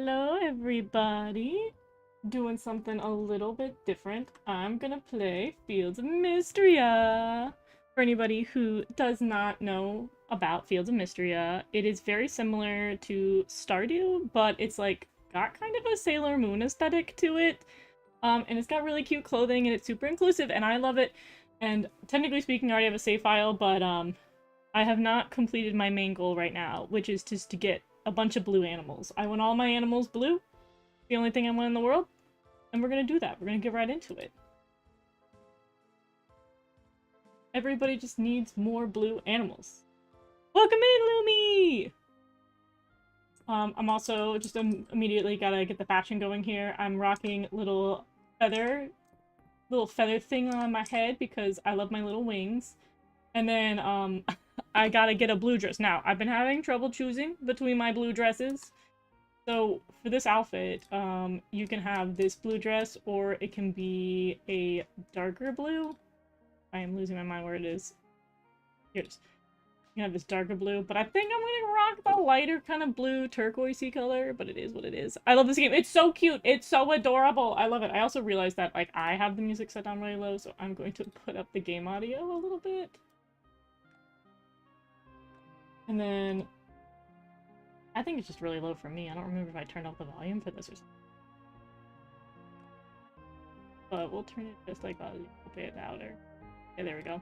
Hello, everybody. Doing something a little bit different. I'm gonna play Fields of Mystria. For anybody who does not know about Fields of Mystria, it is very similar to Stardew, but it's like got kind of a Sailor Moon aesthetic to it. And it's got really cute clothing and it's super inclusive and I love it. And technically speaking, I already have a save file, but I have not completed my main goal right now, which is just to get a bunch of blue animals. I want all my animals blue. The only thing I want in the world. And we're gonna do that. We're gonna get right into it. Everybody just needs more blue animals. Welcome in, Lumi! I'm also just immediately gotta get the fashion going here. I'm rocking little feather thing on my head because I love my little wings. And then, I gotta get a blue dress. Now, I've been having trouble choosing between my blue dresses. So, for this outfit, you can have this blue dress, or it can be a darker blue. I am losing my mind where it is. Here it is. You can have this darker blue, but I think I'm gonna rock the lighter kind of blue turquoisey color, but it is what it is. I love this game. It's so cute. It's so adorable. I love it. I also realized that, like, I have the music set down really low, so I'm going to put up the game audio a little bit. And then, I think it's just really low for me. I don't remember if I turned off the volume for this or something. But we'll turn it just like a little bit louder. Okay, there we go.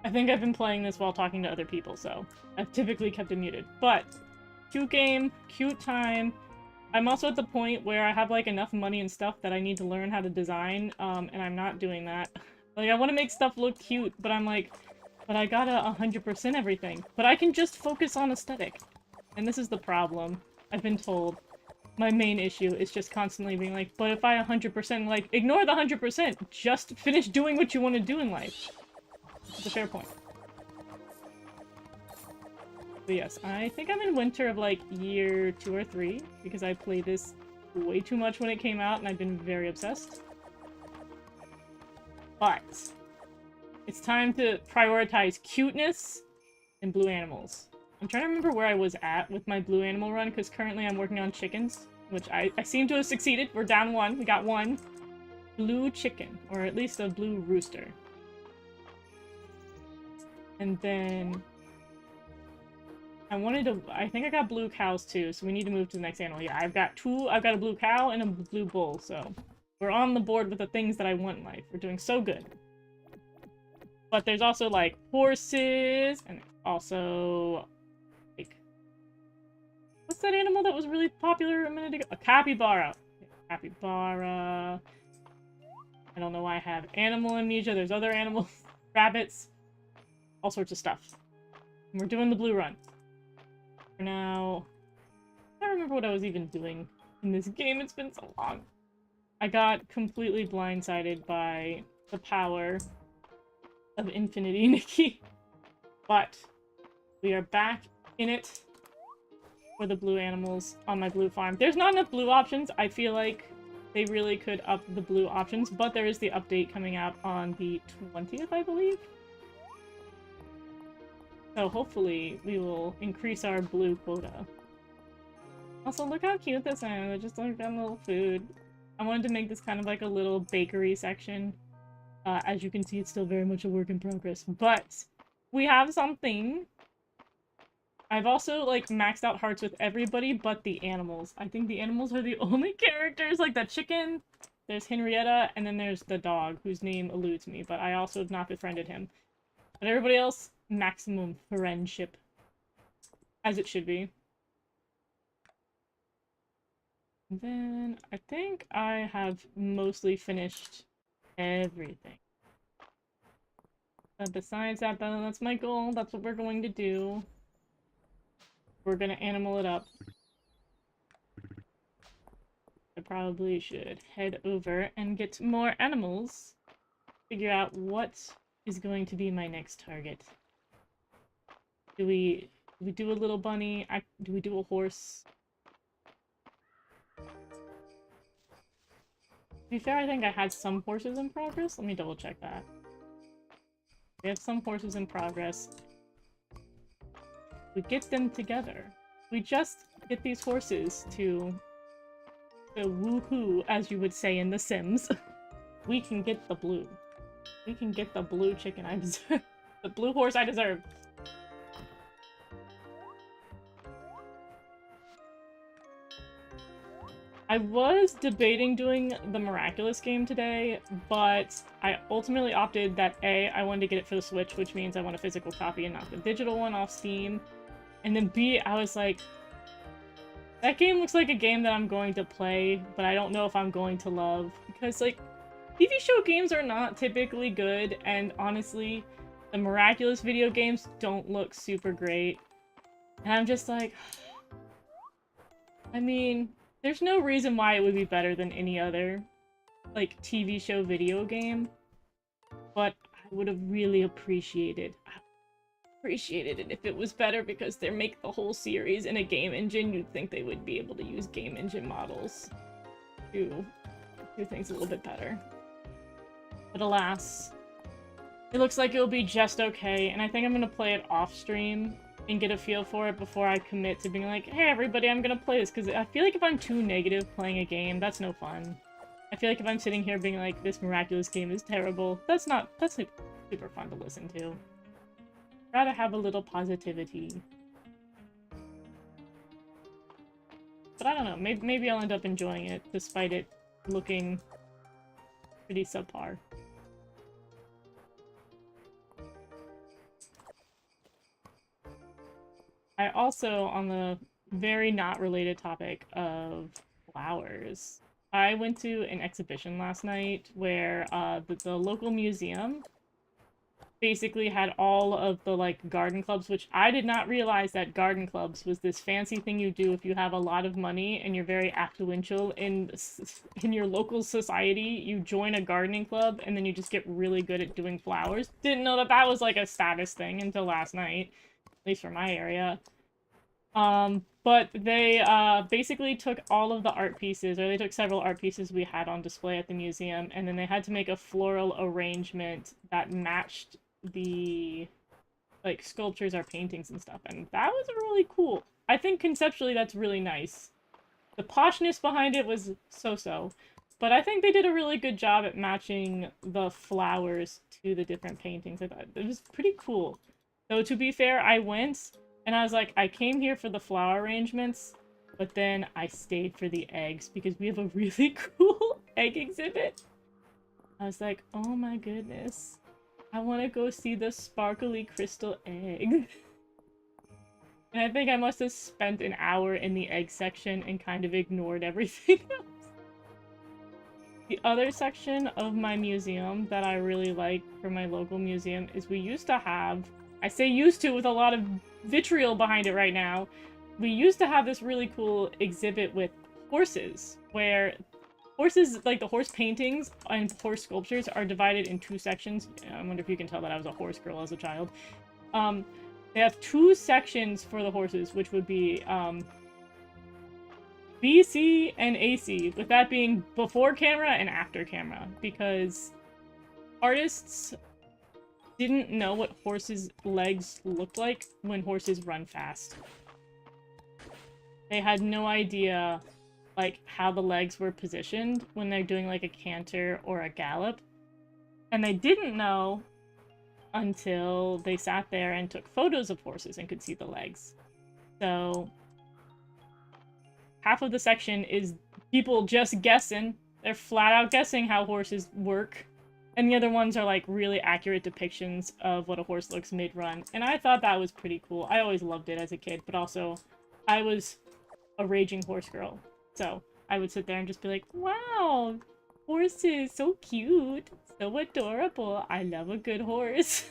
I think I've been playing this while talking to other people, so I've typically kept it muted. But, cute game, cute time. I'm also at the point where I have, like, enough money and stuff that I need to learn how to design, and I'm not doing that. Like, I want to make stuff look cute, but I'm like, but I gotta 100% everything. But I can just focus on aesthetic. And this is the problem. I've been told. My main issue is just constantly being like, but if I 100%, like, ignore the 100%! Just finish doing what you want to do in life. It's a fair point. But yes, I think I'm in winter of, like, year 2 or 3, because I played this way too much when it came out, and I've been very obsessed. But it's time to prioritize cuteness and blue animals. I'm trying to remember where I was at with my blue animal run, because currently I'm working on chickens, which I seem to have succeeded. We're down one. We got one blue chicken, or at least a blue rooster. And then I think I got blue cows too, so we need to move to the next animal. Yeah, I've got a blue cow and a blue bull, so we're on the board with the things that I want in life. We're doing so good. But there's also, like, horses, and also, like, what's that animal that was really popular a minute ago? A capybara. Capybara. I don't know why I have animal amnesia. There's other animals. Rabbits. All sorts of stuff. And we're doing the blue run. For now, I don't remember what I was even doing in this game. It's been so long. I got completely blindsided by the power of Infinity Nikki. But we are back in it for the blue animals on my blue farm. There's not enough blue options. I feel like they really could up the blue options, but there is the update coming out on the 20th, I believe. So hopefully we will increase our blue quota. Also, look how cute this is. I just got a little food. I wanted to make this kind of like a little bakery section. As you can see, it's still very much a work in progress, but we have something. I've also, like, maxed out hearts with everybody but the animals. I think the animals are the only characters, like the chicken, there's Henrietta, and then there's the dog, whose name eludes me, but I also have not befriended him. But everybody else, maximum friendship. As it should be. And then, I think I have mostly finished everything. But besides that, though, that's my goal. That's what we're going to do. We're gonna animal it up. I probably should head over and get more animals. Figure out what is going to be my next target. Do we do a little bunny? Do we do a horse? To be fair, I think I had some horses in progress. Let me double check that. We have some horses in progress. We get them together. We just get these horses to woohoo, as you would say in The Sims. We can get the blue. We can get the blue chicken I deserve. The blue horse I deserve. I was debating doing the Miraculous game today, but I ultimately opted that A, I wanted to get it for the Switch, which means I want a physical copy and not the digital one off Steam. And then B, I was like, that game looks like a game that I'm going to play, but I don't know if I'm going to love. Because, like, TV show games are not typically good, and honestly, the Miraculous video games don't look super great. And I'm just like, I mean, there's no reason why it would be better than any other, like, TV show video game. But I would have really appreciated it if it was better, because they make the whole series in a game engine. You'd think they would be able to use game engine models to do things a little bit better. But alas, it looks like it'll be just okay, and I think I'm gonna play it off stream and get a feel for it before I commit to being like, hey everybody, I'm gonna play this, because I feel like if I'm too negative playing a game, that's no fun. I feel like if I'm sitting here being like, this Miraculous game is terrible, that's like super fun to listen to. Rather have a little positivity. But I don't know, maybe I'll end up enjoying it, despite it looking pretty subpar. I also, on the very not related topic of flowers, I went to an exhibition last night where the local museum basically had all of the, like, garden clubs, which I did not realize that garden clubs was this fancy thing you do if you have a lot of money and you're very affluential in your local society. You join a gardening club and then you just get really good at doing flowers. Didn't know that that was, like, a status thing until last night, at least for my area. But they, basically took all of the art pieces, or they took several art pieces we had on display at the museum, and then they had to make a floral arrangement that matched the, like, sculptures or paintings and stuff, and that was really cool. I think conceptually that's really nice. The poshness behind it was so-so, but I think they did a really good job at matching the flowers to the different paintings. I thought it was pretty cool. Though, to be fair, I went, and I was like, I came here for the flower arrangements, but then I stayed for the eggs, because we have a really cool egg exhibit. I was like, oh my goodness. I want to go see the sparkly crystal egg. And I think I must have spent an hour in the egg section and kind of ignored everything else. The other section of my museum that I really like for my local museum is we used to have, I say used to with a lot of vitriol behind it right now, we used to have this really cool exhibit with horses, where horses, like the horse paintings and horse sculptures, are divided in two sections. I wonder if you can tell that I was a horse girl as a child. They have two sections for the horses, which would be BC and AC, with that being before camera and after camera, because artists didn't know what horses' legs looked like when horses run fast. They had no idea, like, how the legs were positioned when they're doing, like, a canter or a gallop. And they didn't know until they sat there and took photos of horses and could see the legs. So half of the section is people just guessing. They're flat out guessing how horses work. And the other ones are, like, really accurate depictions of what a horse looks mid-run. And I thought that was pretty cool. I always loved it as a kid, but also I was a raging horse girl. So I would sit there and just be like, wow, horses, so cute, so adorable. I love a good horse.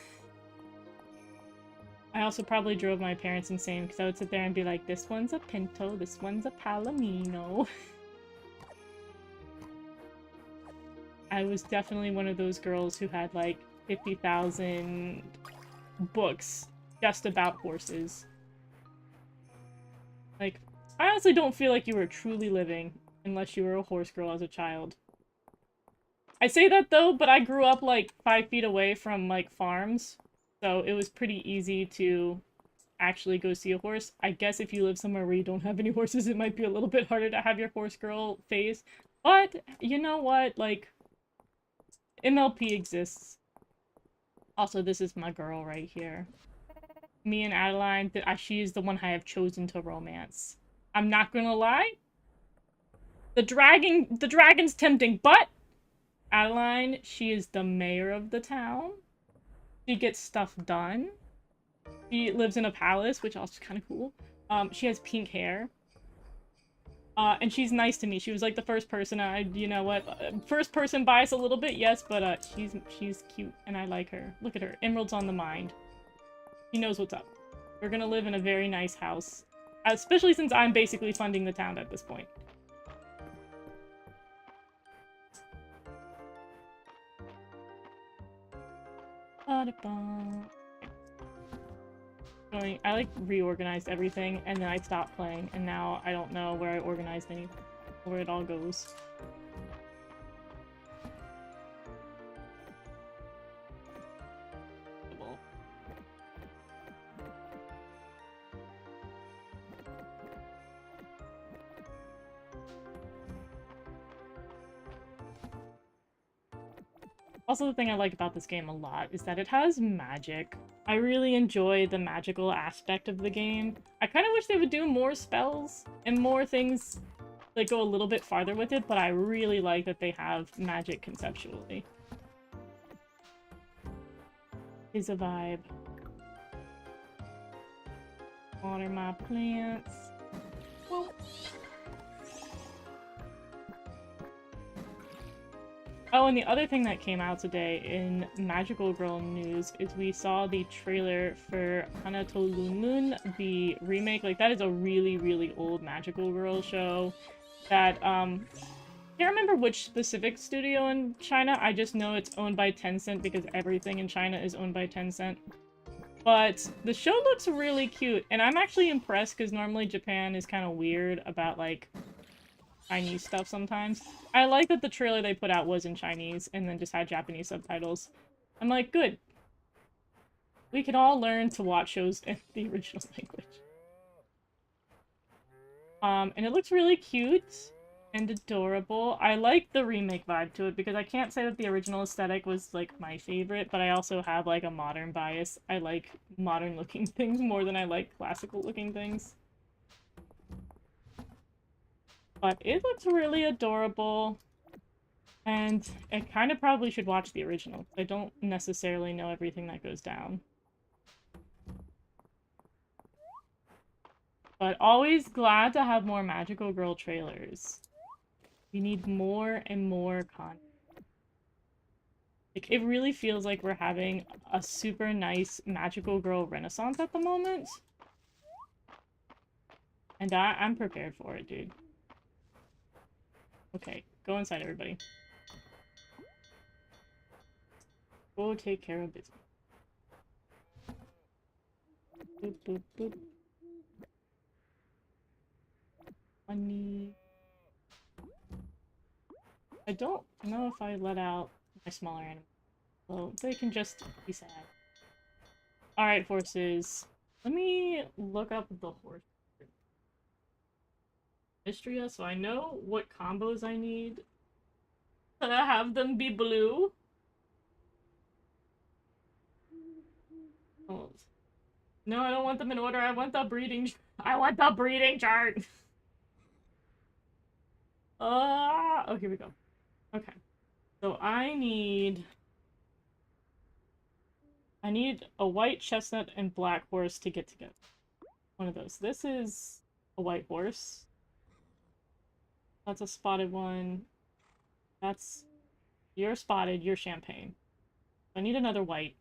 I also probably drove my parents insane, because I would sit there and be like, this one's a Pinto, this one's a Palomino. I was definitely one of those girls who had, like, 50,000 books just about horses. Like, I honestly don't feel like you were truly living unless you were a horse girl as a child. I say that, though, but I grew up, like, 5 feet away from, like, farms, so it was pretty easy to actually go see a horse. I guess if you live somewhere where you don't have any horses, it might be a little bit harder to have your horse girl phase. But, you know what? Like, MLP exists. Also, this is my girl right here. Me and Adeline, she is the one I have chosen to romance. I'm not gonna lie. The dragon's tempting, but Adeline, she is the mayor of the town. She gets stuff done. She lives in a palace, which also is kind of cool. She has pink hair. And she's nice to me. She was like the first person you know what? First person bias a little bit, yes, but she's cute and I like her. Look at her. Emeralds on the mind. She knows what's up. We're gonna live in a very nice house. Especially since I'm basically funding the town at this point. I like reorganized everything and then I stopped playing and now I don't know where I organized anything, where it all goes. Also, the thing I like about this game a lot is that it has magic. I really enjoy the magical aspect of the game. I kind of wish they would do more spells and more things that go a little bit farther with it, but I really like that they have magic conceptually. Is a vibe. Water my plants. Whoa. Oh, and the other thing that came out today in Magical Girl news is we saw the trailer for Hanatolunun, the remake. Like, that is a really, really old Magical Girl show that, I can't remember which specific studio in China. I just know it's owned by Tencent because everything in China is owned by Tencent. But the show looks really cute, and I'm actually impressed because normally Japan is kind of weird about, like, Chinese stuff sometimes. I like that the trailer they put out was in Chinese and then just had Japanese subtitles. I'm like, good. We can all learn to watch shows in the original language. And it looks really cute and adorable. I like the remake vibe to it because I can't say that the original aesthetic was, like, my favorite, but I also have, like, a modern bias. I like modern-looking things more than I like classical-looking things. But it looks really adorable, and I kind of probably should watch the original. I don't necessarily know everything that goes down. But always glad to have more Magical Girl trailers. We need more and more content. Like, it really feels like we're having a super nice Magical Girl renaissance at the moment. And I'm prepared for it, dude. Okay, go inside, everybody. Go take care of business. Boop, boop, boop. Money. I don't know if I let out my smaller animals. So they can just be sad. Alright, horses. Let me look up the horse. MISTRIA, so I know what combos I need to have them be blue. Oh. No, I don't want them in order. I want the breeding chart. Oh, here we go. Okay. So I need a white chestnut and black horse to get together. One of those. This is a white horse. That's a spotted one. You're spotted, you're champagne. I need another white.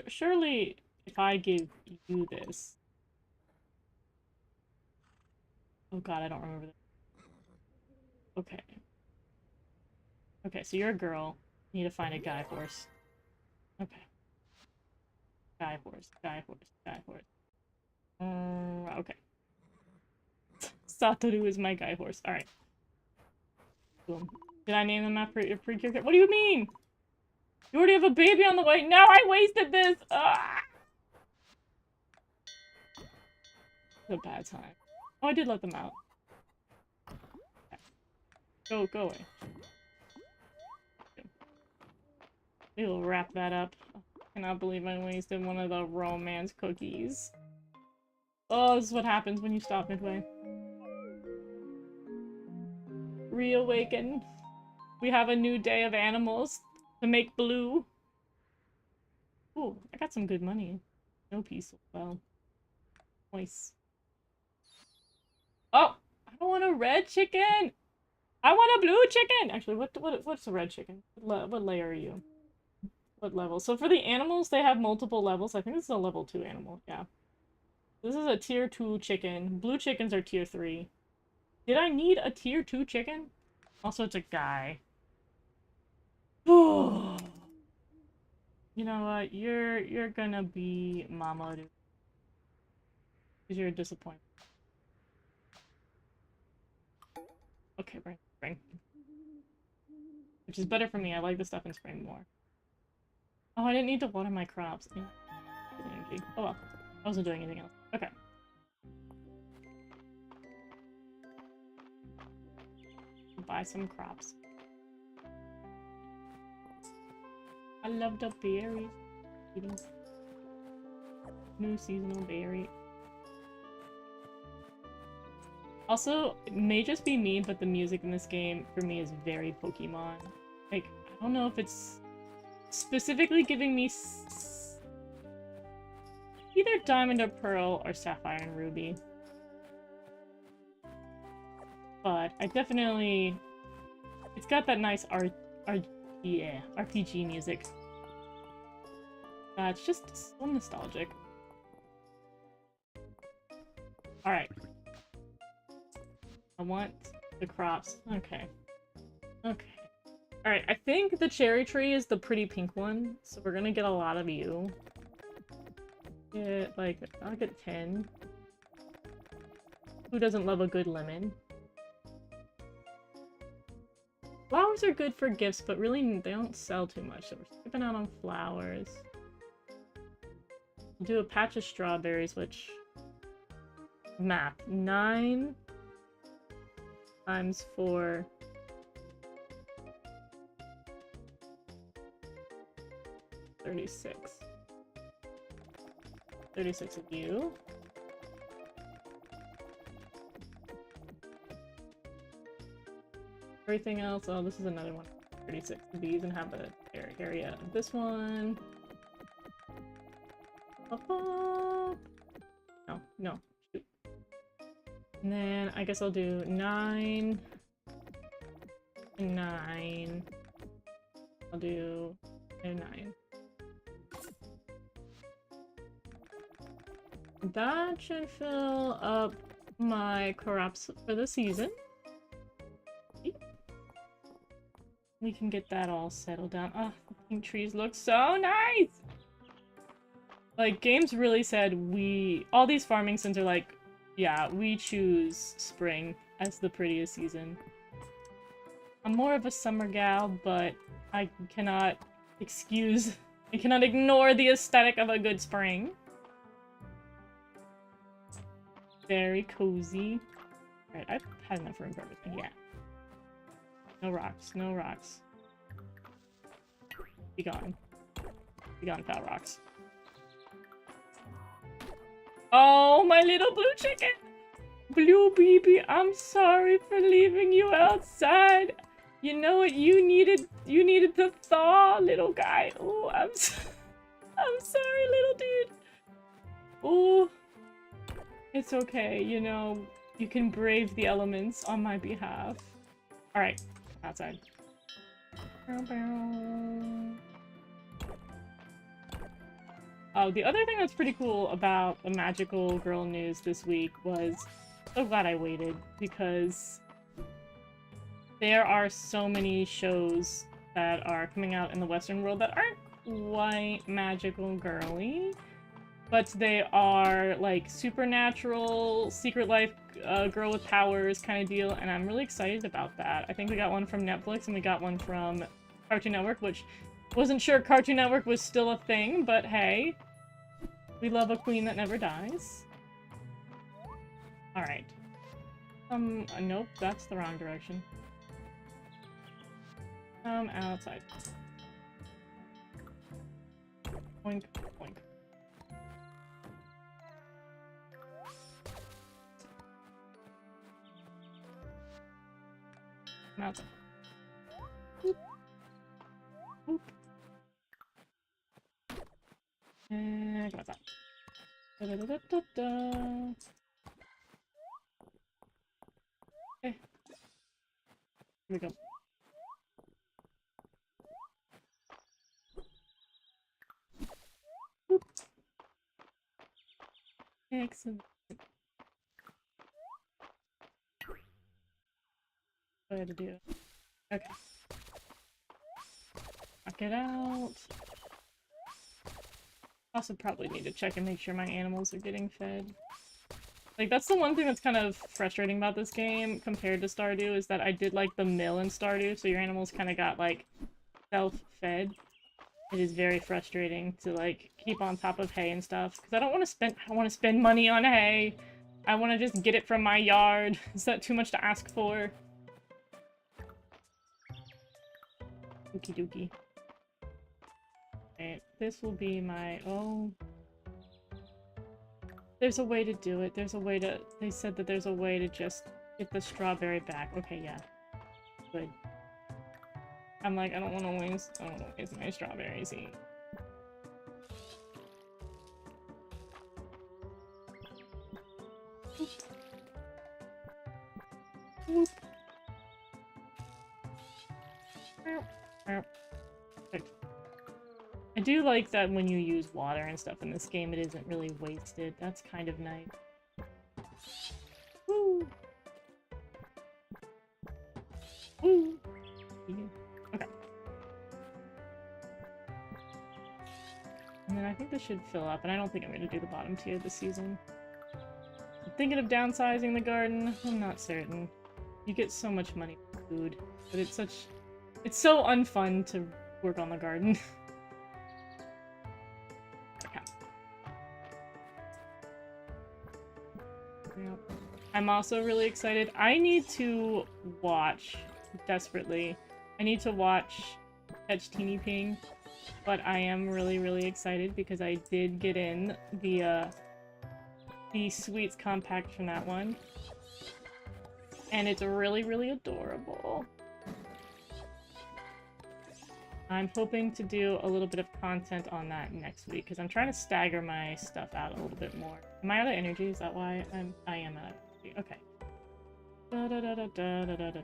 Surely, if I give you this... Oh god, I don't remember that. Okay. Okay, so you're a girl. You need to find a guy horse. Okay. Guy horse, guy horse, guy horse. Okay. Satoru is my guy horse. Alright. Boom. Did I name them after your pre-character? What do you mean? You already have a baby on the way. No, I wasted this! Ah! a bad time. Oh, I did let them out. Go away. We'll wrap that up. I cannot believe I wasted one of the romance cookies. Oh, this is what happens when you stop midway. Reawaken. We have a new day of animals to make blue. Ooh, I got some good money. No peace. Well. Nice. Oh! I don't want a red chicken! I want a blue chicken! Actually, what's a red chicken? What layer are you? What level? So for the animals, they have multiple levels. I think this is a level 2 animal. Yeah. This is a tier 2 chicken. Blue chickens are tier 3. Did I need a tier 2 chicken? Also, it's a guy. You know what? You're gonna be mama, dude. Because you're a disappointment. Okay, spring. Which is better for me. I like the stuff in spring more. Oh, I didn't need to water my crops. Yeah. Energy. Oh well. I wasn't doing anything else. Okay. Buy some crops. I love the berries. Eating new seasonal berry. Also, it may just be me, but the music in this game for me is very Pokemon. Like, I don't know if it's specifically giving me either Diamond or Pearl or Sapphire and Ruby. But I definitely... It's got that nice RPG music. It's just so nostalgic. Alright. I want the crops. Okay. Okay. Alright, I think the cherry tree is the pretty pink one, so we're gonna get a lot of you. I'll get 10. Who doesn't love a good lemon? Flowers are good for gifts, but really they don't sell too much, so we're skipping out on flowers. We'll do a patch of strawberries, which... Map. 9 times 4... 36. 36 of you. Everything else, oh, this is another one. 36 of these and have an area of this one. No, shoot. And then I guess I'll do 9 and 9. I'll do 9. That should fill up my crops for the season. We can get that all settled down. Oh, the pink trees look so nice! Like, games really said all these farming sims are like, yeah, we choose spring as the prettiest season. I'm more of a summer gal, but I cannot ignore the aesthetic of a good spring. Very cozy. Alright, I've had enough room for everything. Yeah. No rocks. No rocks. Be gone. Be gone, foul rocks. Oh, my little blue chicken! Blue baby, I'm sorry for leaving you outside. You know what? You needed to thaw, little guy. Oh, I'm sorry, little dude. Oh, it's okay. You know, you can brave the elements on my behalf. All right, outside. Oh, the other thing that's pretty cool about the magical girl news this week was, so glad I waited, because there are so many shows that are coming out in the Western world that aren't quite magical girly, but they are like supernatural, secret life, girl with powers kind of deal, and I'm really excited about that. I think we got one from Netflix and we got one from Cartoon Network, which wasn't sure Cartoon Network was still a thing, but hey, we love a queen that never dies. Alright. Nope, that's the wrong direction. Outside. Boink, boink. I'm outside. Boop. Boop. And come outside. Da da da da da da. Okay. Here we go. Boop. Excellent. What I had to do. Okay. Knock it out. Also probably need to check and make sure my animals are getting fed. Like, that's the one thing that's kind of frustrating about this game compared to Stardew, is that I did, like, the mill in Stardew, so your animals kind of got, like, self-fed. It is very frustrating to, like, keep on top of hay and stuff, because I don't want to spend money on hay. I want to just get it from my yard. Is that too much to ask for? Okie dokie. Okay, this will be my... Oh... There's a way to do it. There's a way to... They said that there's a way to just get the strawberry back. Okay, yeah. Good. I'm like, I don't want to waste my strawberries. Whoop. Whoop. I do like that when you use water and stuff in this game, it isn't really wasted. That's kind of nice. Woo! Woo! Yeah. Okay. And then I think this should fill up, and I don't think I'm going to do the bottom tier this season. I'm thinking of downsizing the garden. I'm not certain. You get so much money for food, but it's so unfun to work on the garden. I'm also really excited. I need to watch, desperately, I need to watch Catch Teeny Ping, but I am really, really excited because I did get in the Sweets Compact from that one. And it's really, really adorable. I'm hoping to do a little bit of content on that next week, because I'm trying to stagger my stuff out a little bit more. Am I out of energy? Is that why I am out of energy? Okay. Da da da da da da da da.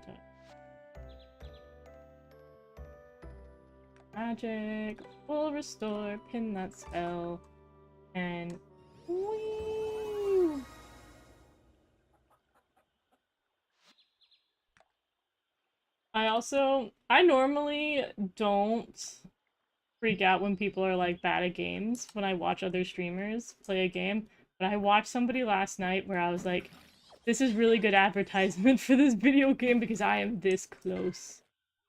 Magic will restore, pin that spell, and whee! I normally don't freak out when people are like bad at games when I watch other streamers play a game, but I watched somebody last night where I was like, this is really good advertisement for this video game because I am this close.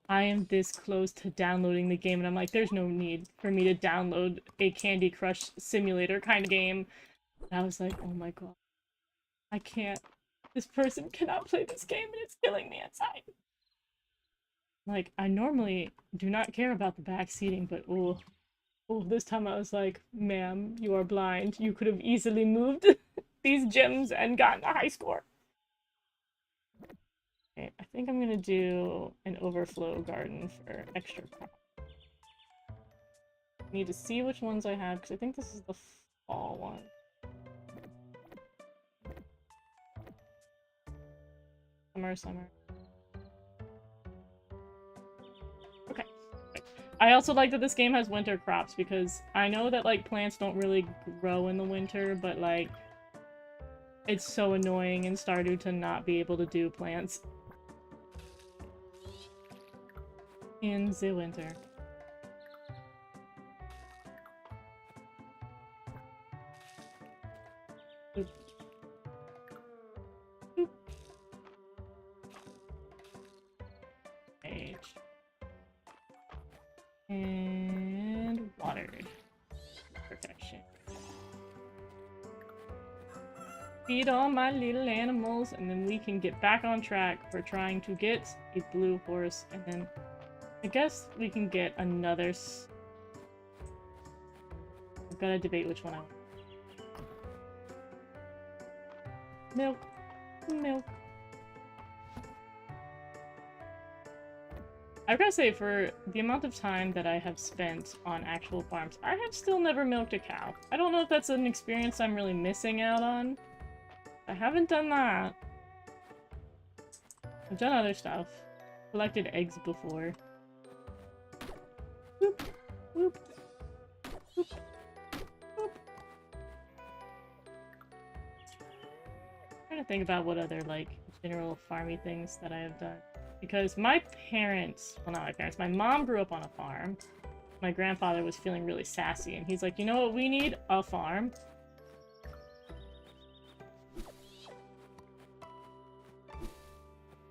I am this close to downloading the game, and I'm like, there's no need for me to download a Candy Crush simulator kind of game. And I was like, oh my god. I can't. This person cannot play this game, and it's killing me inside. Like, I normally do not care about the backseating, but oh, this time I was like, ma'am, you are blind. You could have easily moved these gems and gotten a high score. Okay, I think I'm gonna do an overflow garden for extra crop. I need to see which ones I have, because I think this is the fall one. Summer. Okay. I also like that this game has winter crops, because I know that, like, plants don't really grow in the winter, but, like, it's so annoying in Stardew to not be able to do plants in the winter. Boop. Boop. Page. And watered. Perfection. Feed all my little animals, and then we can get back on track for trying to get a blue horse, and then I guess we can get another I've got to debate which one I want. Milk. Milk. I've gotta say, for the amount of time that I have spent on actual farms, I have still never milked a cow. I don't know if that's an experience I'm really missing out on. I haven't done that. I've done other stuff. Collected eggs before. Whoop, whoop, whoop, whoop. I'm trying to think about what other, like, general farmy things that I have done. Because my parents, well, not my parents, my mom grew up on a farm. My grandfather was feeling really sassy, and he's like, you know what we need? A farm.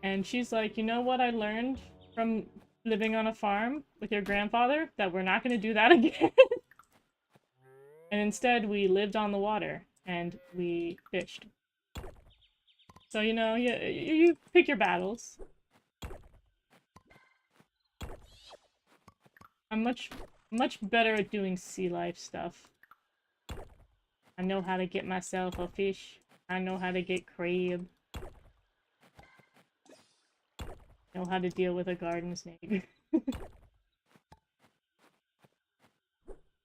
And she's like, you know what I learned from living on a farm with your grandfather? That we're not going to do that again. And instead, we lived on the water, and we fished. So, you know, you pick your battles. I'm much better at doing sea life stuff. I know how to get myself a fish. I know how to get crab. I know how to deal with a garden snake.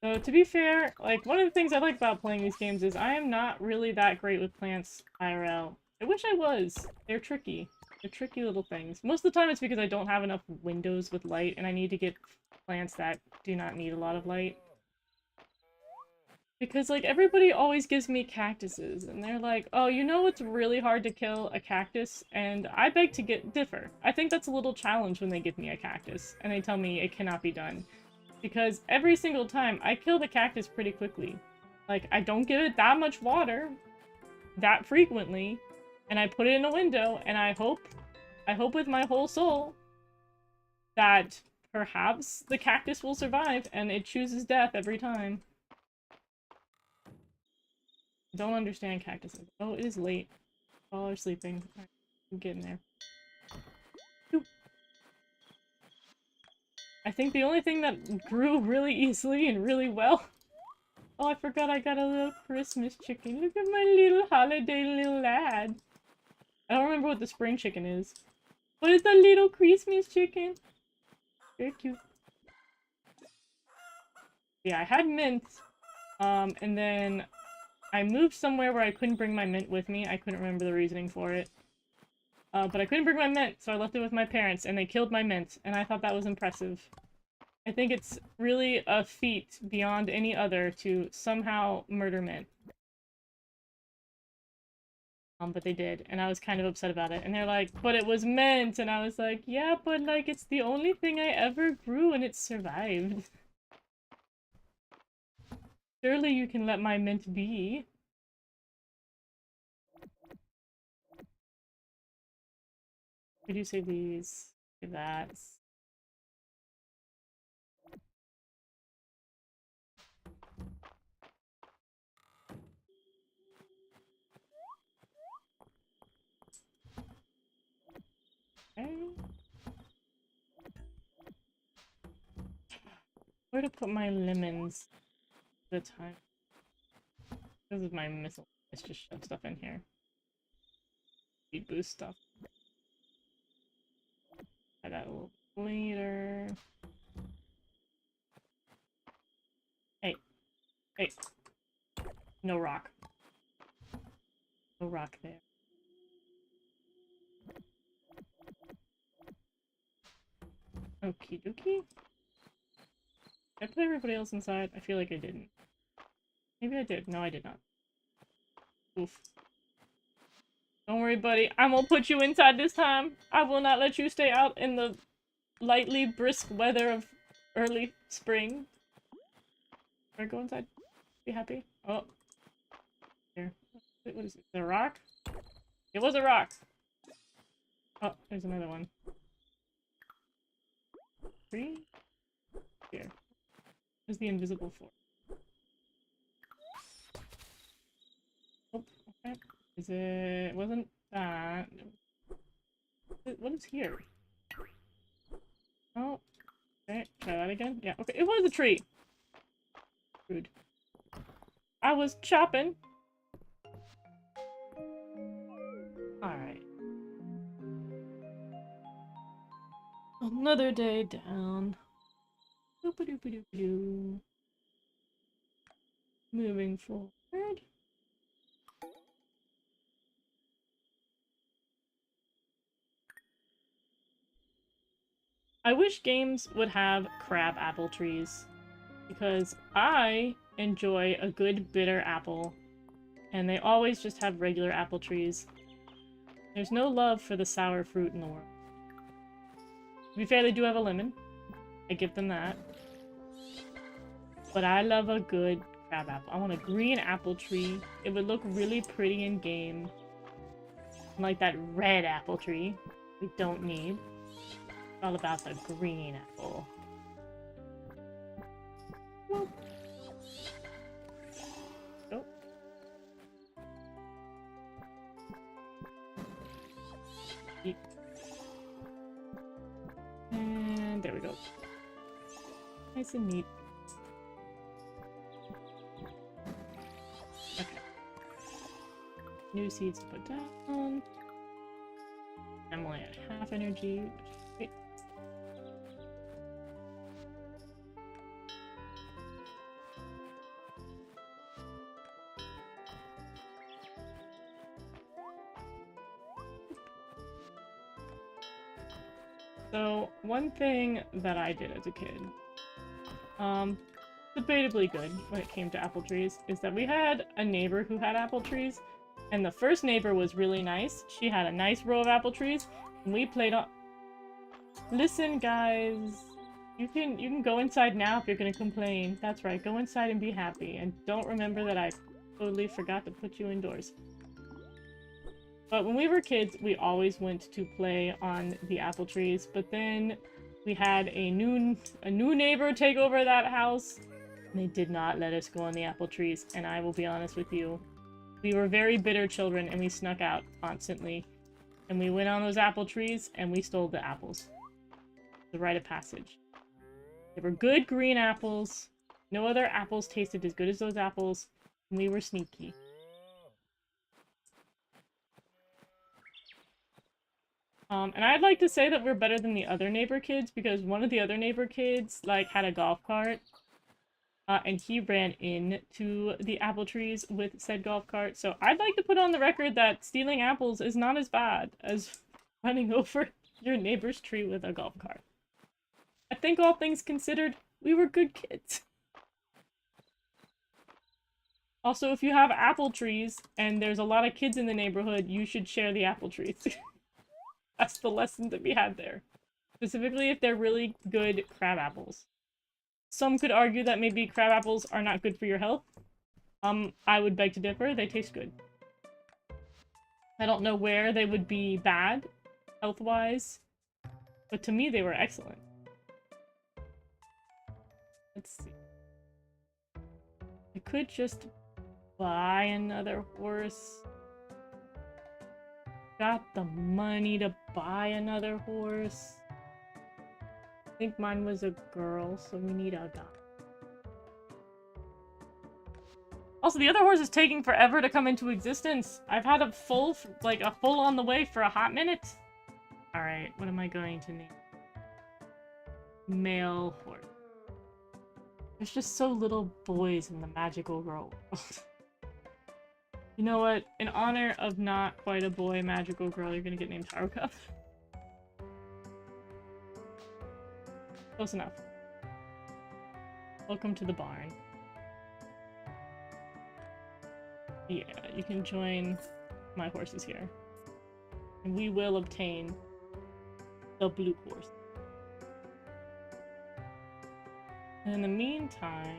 So, to be fair, like, one of the things I like about playing these games is I am not really that great with plants IRL. I wish I was. They're tricky. They're tricky little things. Most of the time it's because I don't have enough windows with light, and I need to get plants that do not need a lot of light. Because, like, everybody always gives me cactuses, and they're like, oh, you know it's really hard to kill a cactus? And I beg to differ. I think that's a little challenge when they give me a cactus, and they tell me it cannot be done. Because every single time, I kill the cactus pretty quickly. Like, I don't give it that much water, that frequently, and I put it in a window, and I hope with my whole soul that perhaps the cactus will survive, and it chooses death every time. Don't understand cactuses. Oh, it is late. All are sleeping. Alright, I'm getting there. Oop. I think the only thing that grew really easily and really well... Oh, I forgot I got a little Christmas chicken. Look at my little holiday little lad. I don't remember what the spring chicken is. But it's a little Christmas chicken. Very cute. Yeah, I had mint. And then I moved somewhere where I couldn't bring my mint with me. I couldn't remember the reasoning for it. But I couldn't bring my mint, so I left it with my parents, and they killed my mint, and I thought that was impressive. I think it's really a feat beyond any other to somehow murder mint. But they did, and I was kind of upset about it. And they're like, but it was mint! And I was like, yeah, but, like, it's the only thing I ever grew, and it survived. Surely you can let my mint be. Could you save these? Save that. Okay. Where to put my lemons? The time. This is my missile. Let's just shove stuff in here. Speed boost stuff. Try that a little later. Hey. Hey. No rock. No rock there. Okie dokie. Did I put everybody else inside? I feel like I didn't. Maybe I did. No, I did not. Oof. Don't worry, buddy. I'm gonna put you inside this time. I will not let you stay out in the lightly brisk weather of early spring. Can I go inside? Be happy? Oh. Here. What is it? Is it a rock? It was a rock! Oh, there's another one. 3? Here. There's the invisible 4. Oh, okay. Is it... wasn't that... What is here? Oh, okay, try that again. Yeah, okay, it was a tree! Rude. I was chopping! Alright. Another day down. Boop-a-doop-a-doop-a-doo. Moving forward. I wish games would have crab apple trees, because I enjoy a good bitter apple, and they always just have regular apple trees. There's no love for the sour fruit in the world. To be fair, they do have a lemon. I give them that. But I love a good crab apple. I want a green apple tree. It would look really pretty in game. Like that red apple tree we don't need. It's all about the green apple. Whoop. Oh. Eat. And there we go. Nice and neat. Okay. New seeds to put down. I'm only at half energy. Wait. So, one thing that I did as a kid, debatably good when it came to apple trees, is that we had a neighbor who had apple trees, and the first neighbor was really nice. She had a nice row of apple trees, and we played on— Listen, guys! You can go inside now if you're gonna complain. That's right, go inside and be happy, and don't remember that I totally forgot to put you indoors. But when we were kids, we always went to play on the apple trees, but then we had a new neighbor take over that house, and they did not let us go on the apple trees, and I will be honest with you. We were very bitter children, and we snuck out constantly. And we went on those apple trees, and we stole the apples. The rite of passage. They were good green apples. No other apples tasted as good as those apples, and we were sneaky. And I'd like to say that we're better than the other neighbor kids, because one of the other neighbor kids, like, had a golf cart. And he ran into the apple trees with said golf cart. So I'd like to put on the record that stealing apples is not as bad as running over your neighbor's tree with a golf cart. I think all things considered, we were good kids. Also, if you have apple trees and there's a lot of kids in the neighborhood, you should share the apple trees. That's the lesson to be had there. Specifically if they're really good crab apples. Some could argue that maybe crab apples are not good for your health. I would beg to differ. They taste good. I don't know where they would be bad, health-wise, but to me they were excellent. Let's see. I could just buy another horse. Got the money to buy another horse. I think mine was a girl, so we need a guy. Also, the other horse is taking forever to come into existence. I've had a full on the way for a hot minute. Alright, what am I going to name? Male horse. There's just so little boys in the magical girl world. You know what? In honor of not quite a boy magical girl, you're gonna get named Haruka. Close enough. Welcome to the barn. Yeah, you can join my horses here. And we will obtain the blue horse. And in the meantime,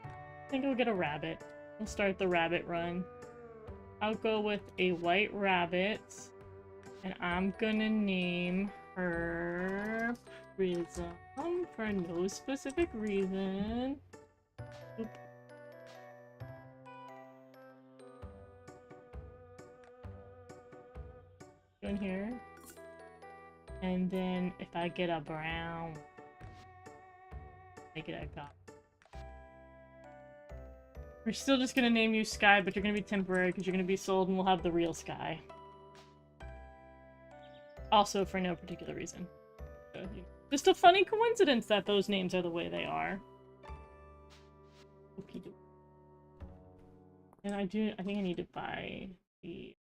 I think I'll get a rabbit. We'll start the rabbit run. I'll go with a white rabbit. And I'm gonna name her Prism for no specific reason. Oop. in here. And then if I get a brown, make it a god. We're still just gonna name you Sky, but you're gonna be temporary because you're gonna be sold and we'll have the real Sky. Also for no particular reason. So, just a funny coincidence that those names are the way they are. Okey-doke. And I think I need to buy the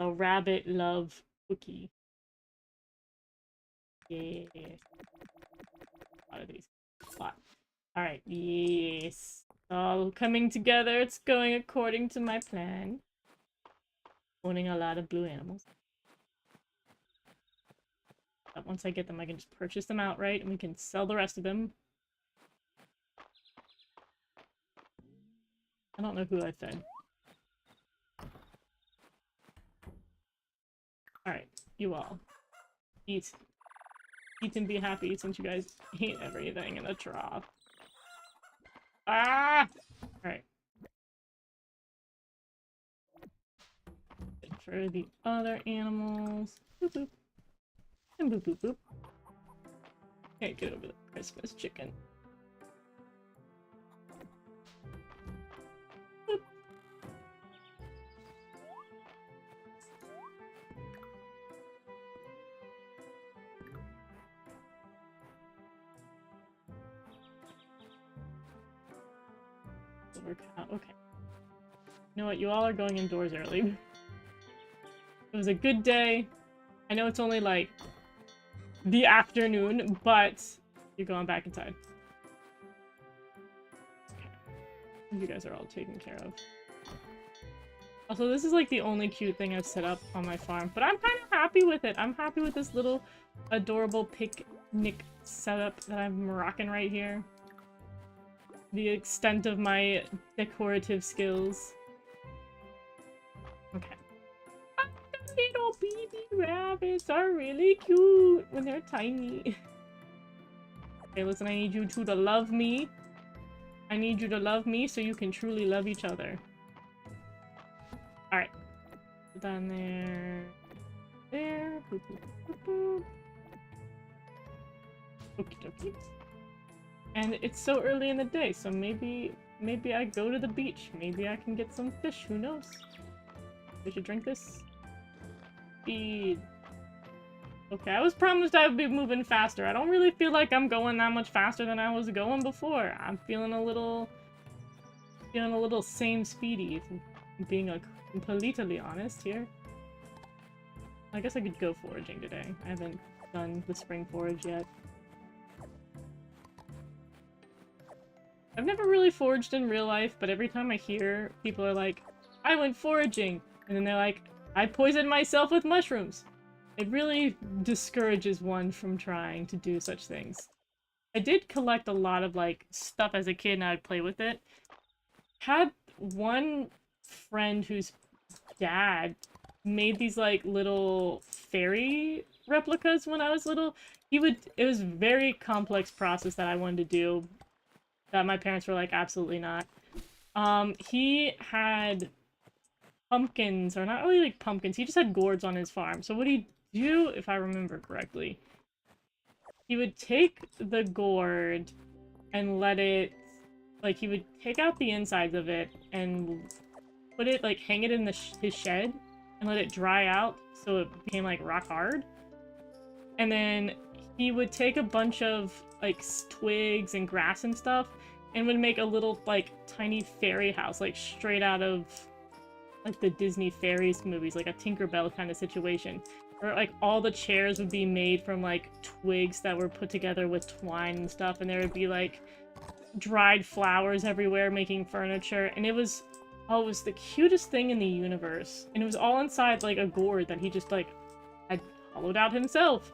rabbit love cookie. Yeah. A lot of these. Alright, yes. All coming together. It's going according to my plan. Owning a lot of blue animals. But once I get them, I can just purchase them outright and we can sell the rest of them. I don't know who I fed. Alright, you all. Eat. Eat and be happy since you guys eat everything in the trough. Ah! Alright. For the other animals. Boop boop. And boop boop boop. Okay, get over the Christmas chicken. Boop. Okay. You know what? You all are going indoors early. It was a good day. I know it's only like the afternoon, but you're going back inside. Okay. You guys are all taken care of. Also, this is like the only cute thing I've set up on my farm, but I'm kind of happy with it. I'm happy with this little adorable picnic setup that I'm rocking right here. The extent of my decorative skills. Okay. Little baby rabbits are really cute when they're tiny. Okay, listen, I need you two to love me. I need you to love me so you can truly love each other. Alright. Put that in there. There. Boop, boop, boop, boop. Okie dokie. And it's so early in the day, so maybe I go to the beach. Maybe I can get some fish, who knows? We should drink this. Speed. Okay, I was promised I would be moving faster. I don't really feel like I'm going that much faster than I was going before. I'm feeling a little same speedy, if I'm being completely honest here. I guess I could go foraging today. I haven't done the spring forage yet. I've never really foraged in real life, but every time I hear people are like, I went foraging, and then they're like, I poisoned myself with mushrooms. It really discourages one from trying to do such things. I did collect a lot of, like, stuff as a kid and I'd play with it. Had one friend whose dad made these, like, little fairy replicas when I was little. It was a very complex process that I wanted to do that my parents were like, absolutely not. He had pumpkins, or not really like pumpkins, he just had gourds on his farm. So what he'd do, if I remember correctly, he would take the gourd and let it, like, he would take out the insides of it and put it, like, hang it in his shed and let it dry out so it became, like, rock hard. And then he would take a bunch of, like, twigs and grass and stuff and would make a little, like, tiny fairy house, like, straight out of, like, the Disney fairies movies, like a Tinkerbell kind of situation. Where, like, all the chairs would be made from, like, twigs that were put together with twine and stuff, and there would be, like, dried flowers everywhere making furniture, and it was the cutest thing in the universe. And it was all inside, like, a gourd that he just, like, had hollowed out himself.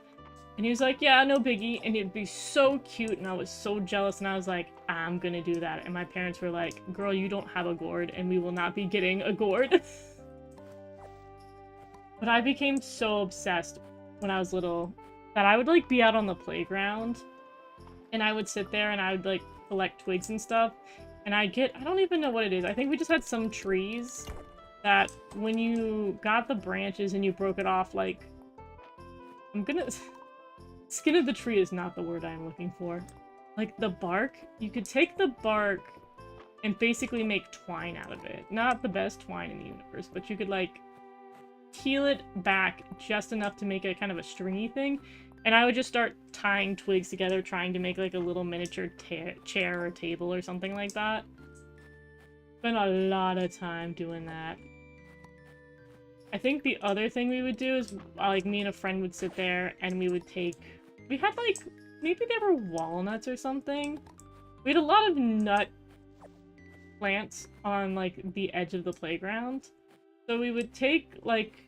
And he was like, yeah, no biggie, and it'd be so cute, and I was so jealous, and I was like, I'm gonna do that. And my parents were like, girl, you don't have a gourd, and we will not be getting a gourd. But I became so obsessed when I was little that I would, like, be out on the playground, and I would sit there, and I would, like, collect twigs and stuff, and I don't even know what it is. I think we just had some trees that when you got the branches and you broke it off, like, skin of the tree is not the word I'm looking for. Like, the bark, you could take the bark and basically make twine out of it. Not the best twine in the universe, but you could, like, peel it back just enough to make it kind of a stringy thing. And I would just start tying twigs together, trying to make, like, a little miniature chair or table or something like that. Spent a lot of time doing that. I think the other thing we would do is, like, me and a friend would sit there and we would take... We had, like, maybe they were walnuts or something. We had a lot of nut plants on, like, the edge of the playground. So we would take, like,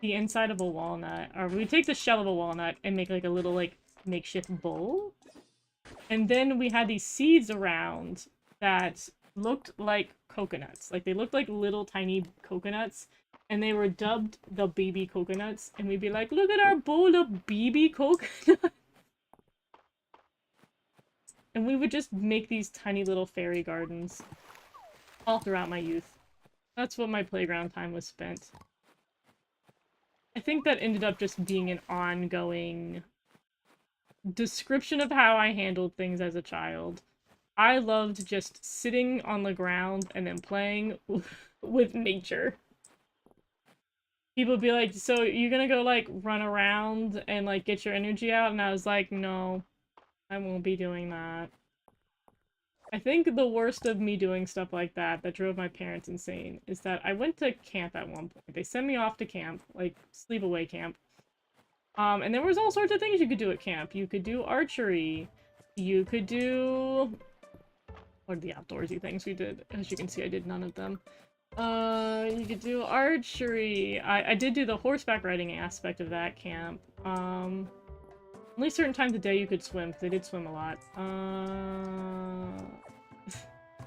the inside of a walnut, or we would take the shell of a walnut and make, like, a little, like, makeshift bowl. And then we had these seeds around that looked like coconuts. Like, they looked like little tiny coconuts, and they were dubbed the baby coconuts. And we'd be like, look at our bowl of baby coconut. And we would just make these tiny little fairy gardens all throughout my youth. That's what my playground time was spent. I think that ended up just being an ongoing description of how I handled things as a child. I loved just sitting on the ground and then playing with nature. People would be like, so you're gonna go, like, run around and, like, get your energy out? And I was like, no, I won't be doing that. I think the worst of me doing stuff like that drove my parents insane is that I went to camp at one point. They sent me off to camp, like, sleepaway camp. And there was all sorts of things you could do at camp. You could do archery. You could do... What are the outdoorsy things we did? As you can see, I did none of them. You could do archery. I did do the horseback riding aspect of that camp. Only certain times of day you could swim, because they did swim a lot.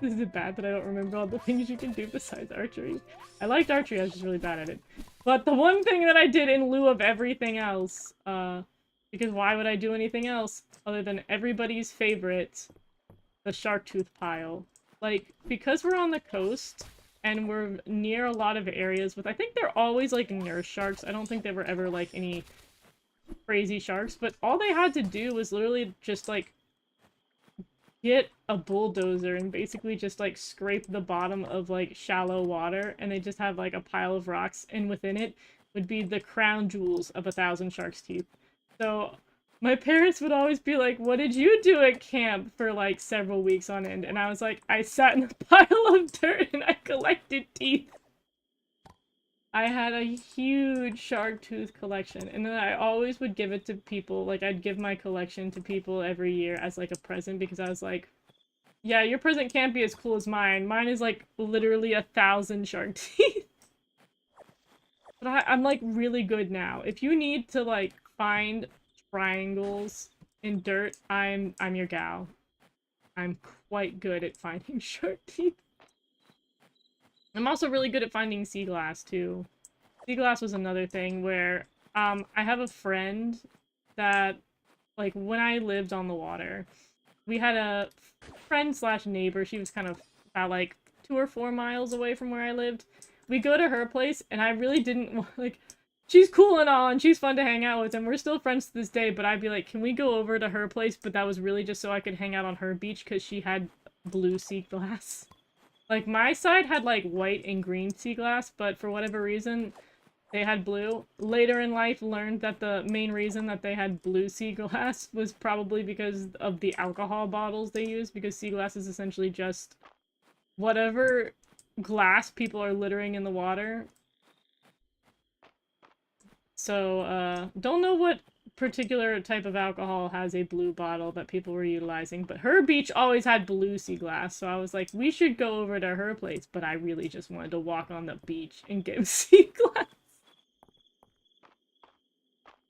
Is it bad that I don't remember all the things you can do besides archery? I liked archery, I was just really bad at it. But the one thing that I did in lieu of everything else, because why would I do anything else other than everybody's favorite, the shark tooth pile? Like, because we're on the coast, and we're near a lot of areas with, I think they're always, like, nurse sharks. I don't think there were ever, like, any crazy sharks, but all they had to do was literally just, like, get a bulldozer and basically just, like, scrape the bottom of, like, shallow water, and they just have, like, a pile of rocks, and within it would be the crown jewels of 1,000 shark's teeth. So my parents would always be like, what did you do at camp for, like, several weeks on end? And I was like, I sat in a pile of dirt and I collected teeth. I had a huge shark tooth collection, and then I always would give it to people. Like, I'd give my collection to people every year as, like, a present, because I was like, yeah, your present can't be as cool as mine. Mine is, like, literally 1,000 shark teeth. But I'm, like, really good now. If you need to, like, find triangles in dirt, I'm your gal. I'm quite good at finding shark teeth. I'm also really good at finding sea glass, too. Sea glass was another thing where, I have a friend that, like, when I lived on the water, we had a friend/neighbor. She was kind of about, like, 2 or 4 miles away from where I lived. We go to her place, and I really didn't, like, she's cool and all, and she's fun to hang out with, and we're still friends to this day, but I'd be like, can we go over to her place? But that was really just so I could hang out on her beach, because she had blue sea glass. Like, my side had, like, white and green sea glass, but for whatever reason, they had blue. Later in life, learned that the main reason that they had blue sea glass was probably because of the alcohol bottles they used, because sea glass is essentially just whatever glass people are littering in the water. So, don't know what particular type of alcohol has a blue bottle that people were utilizing, but her beach always had blue sea glass, so I was like, we should go over to her place, but I really just wanted to walk on the beach and get sea glass.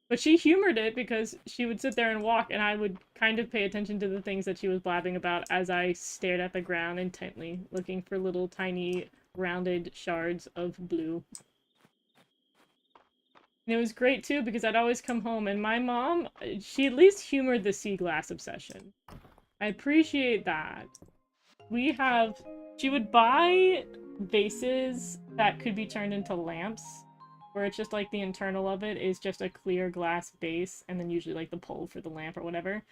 But she humored it because she would sit there and walk, and I would kind of pay attention to the things that she was blabbing about as I stared at the ground intently, looking for little tiny rounded shards of blue. And it was great, too, because I'd always come home, and my mom, she at least humored the sea glass obsession. I appreciate that. She would buy vases that could be turned into lamps, where it's just like the internal of it is just a clear glass base, and then usually like the pole for the lamp or whatever.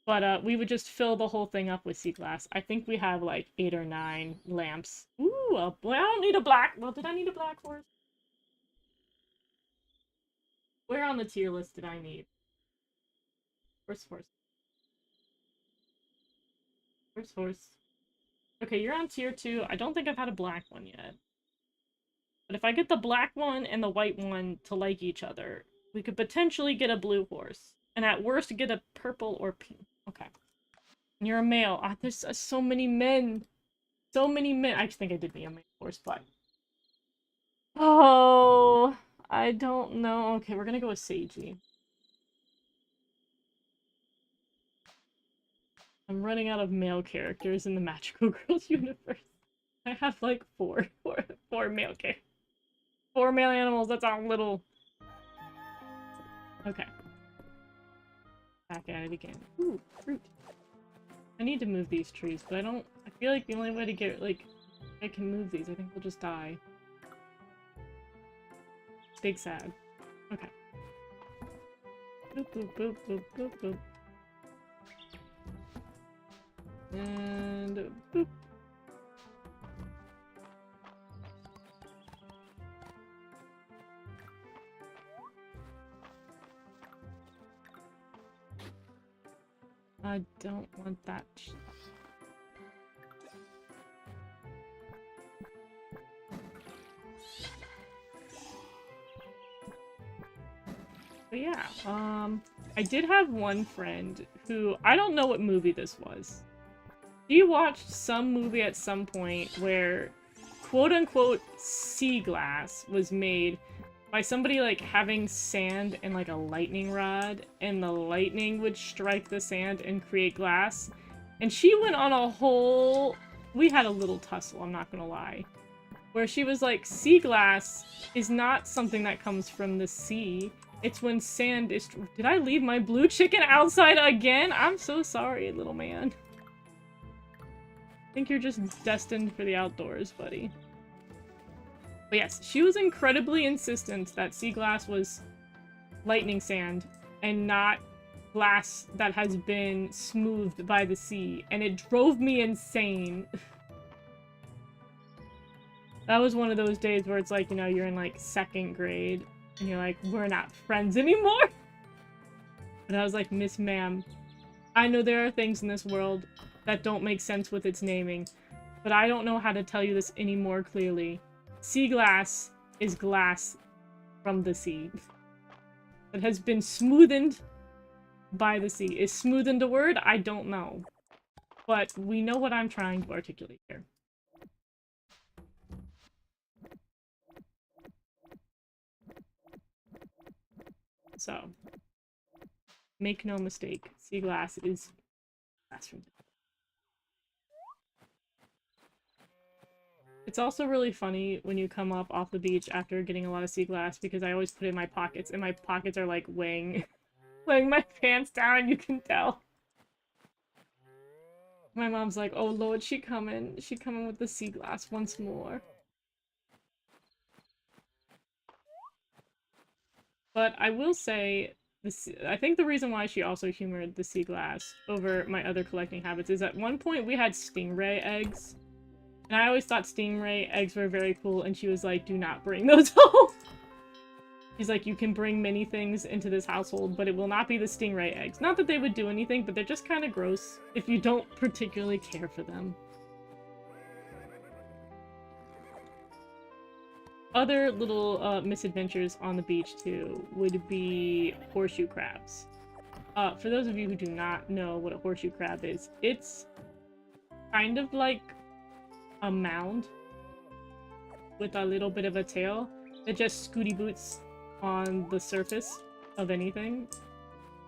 But we would just fill the whole thing up with sea glass. I think we have like 8 or 9 lamps. Ooh, I don't need a black. Well, did I need a black horse? Where on the tier list did I need? Where's horse? Where's horse? Okay, you're on tier 2. I don't think I've had a black one yet. But if I get the black one and the white one to like each other, we could potentially get a blue horse. And at worst, get a purple or pink. Okay. And you're a male. Ah, there's so many men. So many men. I just think I did be a male horse, but... Oh, I don't know. Okay, we're gonna go with Seiji. I'm running out of male characters in the Magical Girls universe. I have like four male characters. 4 male animals, that's a little... Okay. Back at it again. Ooh, fruit. I need to move these trees, but I feel like the only way to get, like, I can move these, I think we'll just die. Big sad. Okay. Boop, boop, boop, boop, boop, boop. And boop. I don't want that. But yeah, I did have one friend who, I don't know what movie this was. She watched some movie at some point where quote-unquote sea glass was made by somebody like having sand and like a lightning rod, and the lightning would strike the sand and create glass. And she went on a whole... We had a little tussle, I'm not gonna lie. Where she was like, sea glass is not something that comes from the sea. It's when sand is... Did I leave my blue chicken outside again? I'm so sorry, little man. I think you're just destined for the outdoors, buddy. But yes, she was incredibly insistent that sea glass was lightning sand and not glass that has been smoothed by the sea, and it drove me insane. That was one of those days where it's like, you know, you're in like 2nd grade and you're like, we're not friends anymore. And I was like, Miss Ma'am, I know there are things in this world that don't make sense with its naming, but I don't know how to tell you this any more clearly. Sea glass is glass from the sea. It has been smoothened by the sea. Is smoothened a word? I don't know. But we know what I'm trying to articulate here. So, make no mistake, sea glass is glass from the sea. It's also really funny when you come up off the beach after getting a lot of sea glass, because I always put it in my pockets, and my pockets are like weighing my pants down, and you can tell. My mom's like, oh lord, she coming with the sea glass once more. But I will say, I think the reason why she also humored the sea glass over my other collecting habits is at one point we had stingray eggs. And I always thought stingray eggs were very cool, and she was like, do not bring those home. She's like, you can bring many things into this household, but it will not be the stingray eggs. Not that they would do anything, but they're just kind of gross if you don't particularly care for them. Other little misadventures on the beach, too, would be horseshoe crabs. For those of you who do not know what a horseshoe crab is, it's kind of like a mound with a little bit of a tail that just scooty boots on the surface of anything.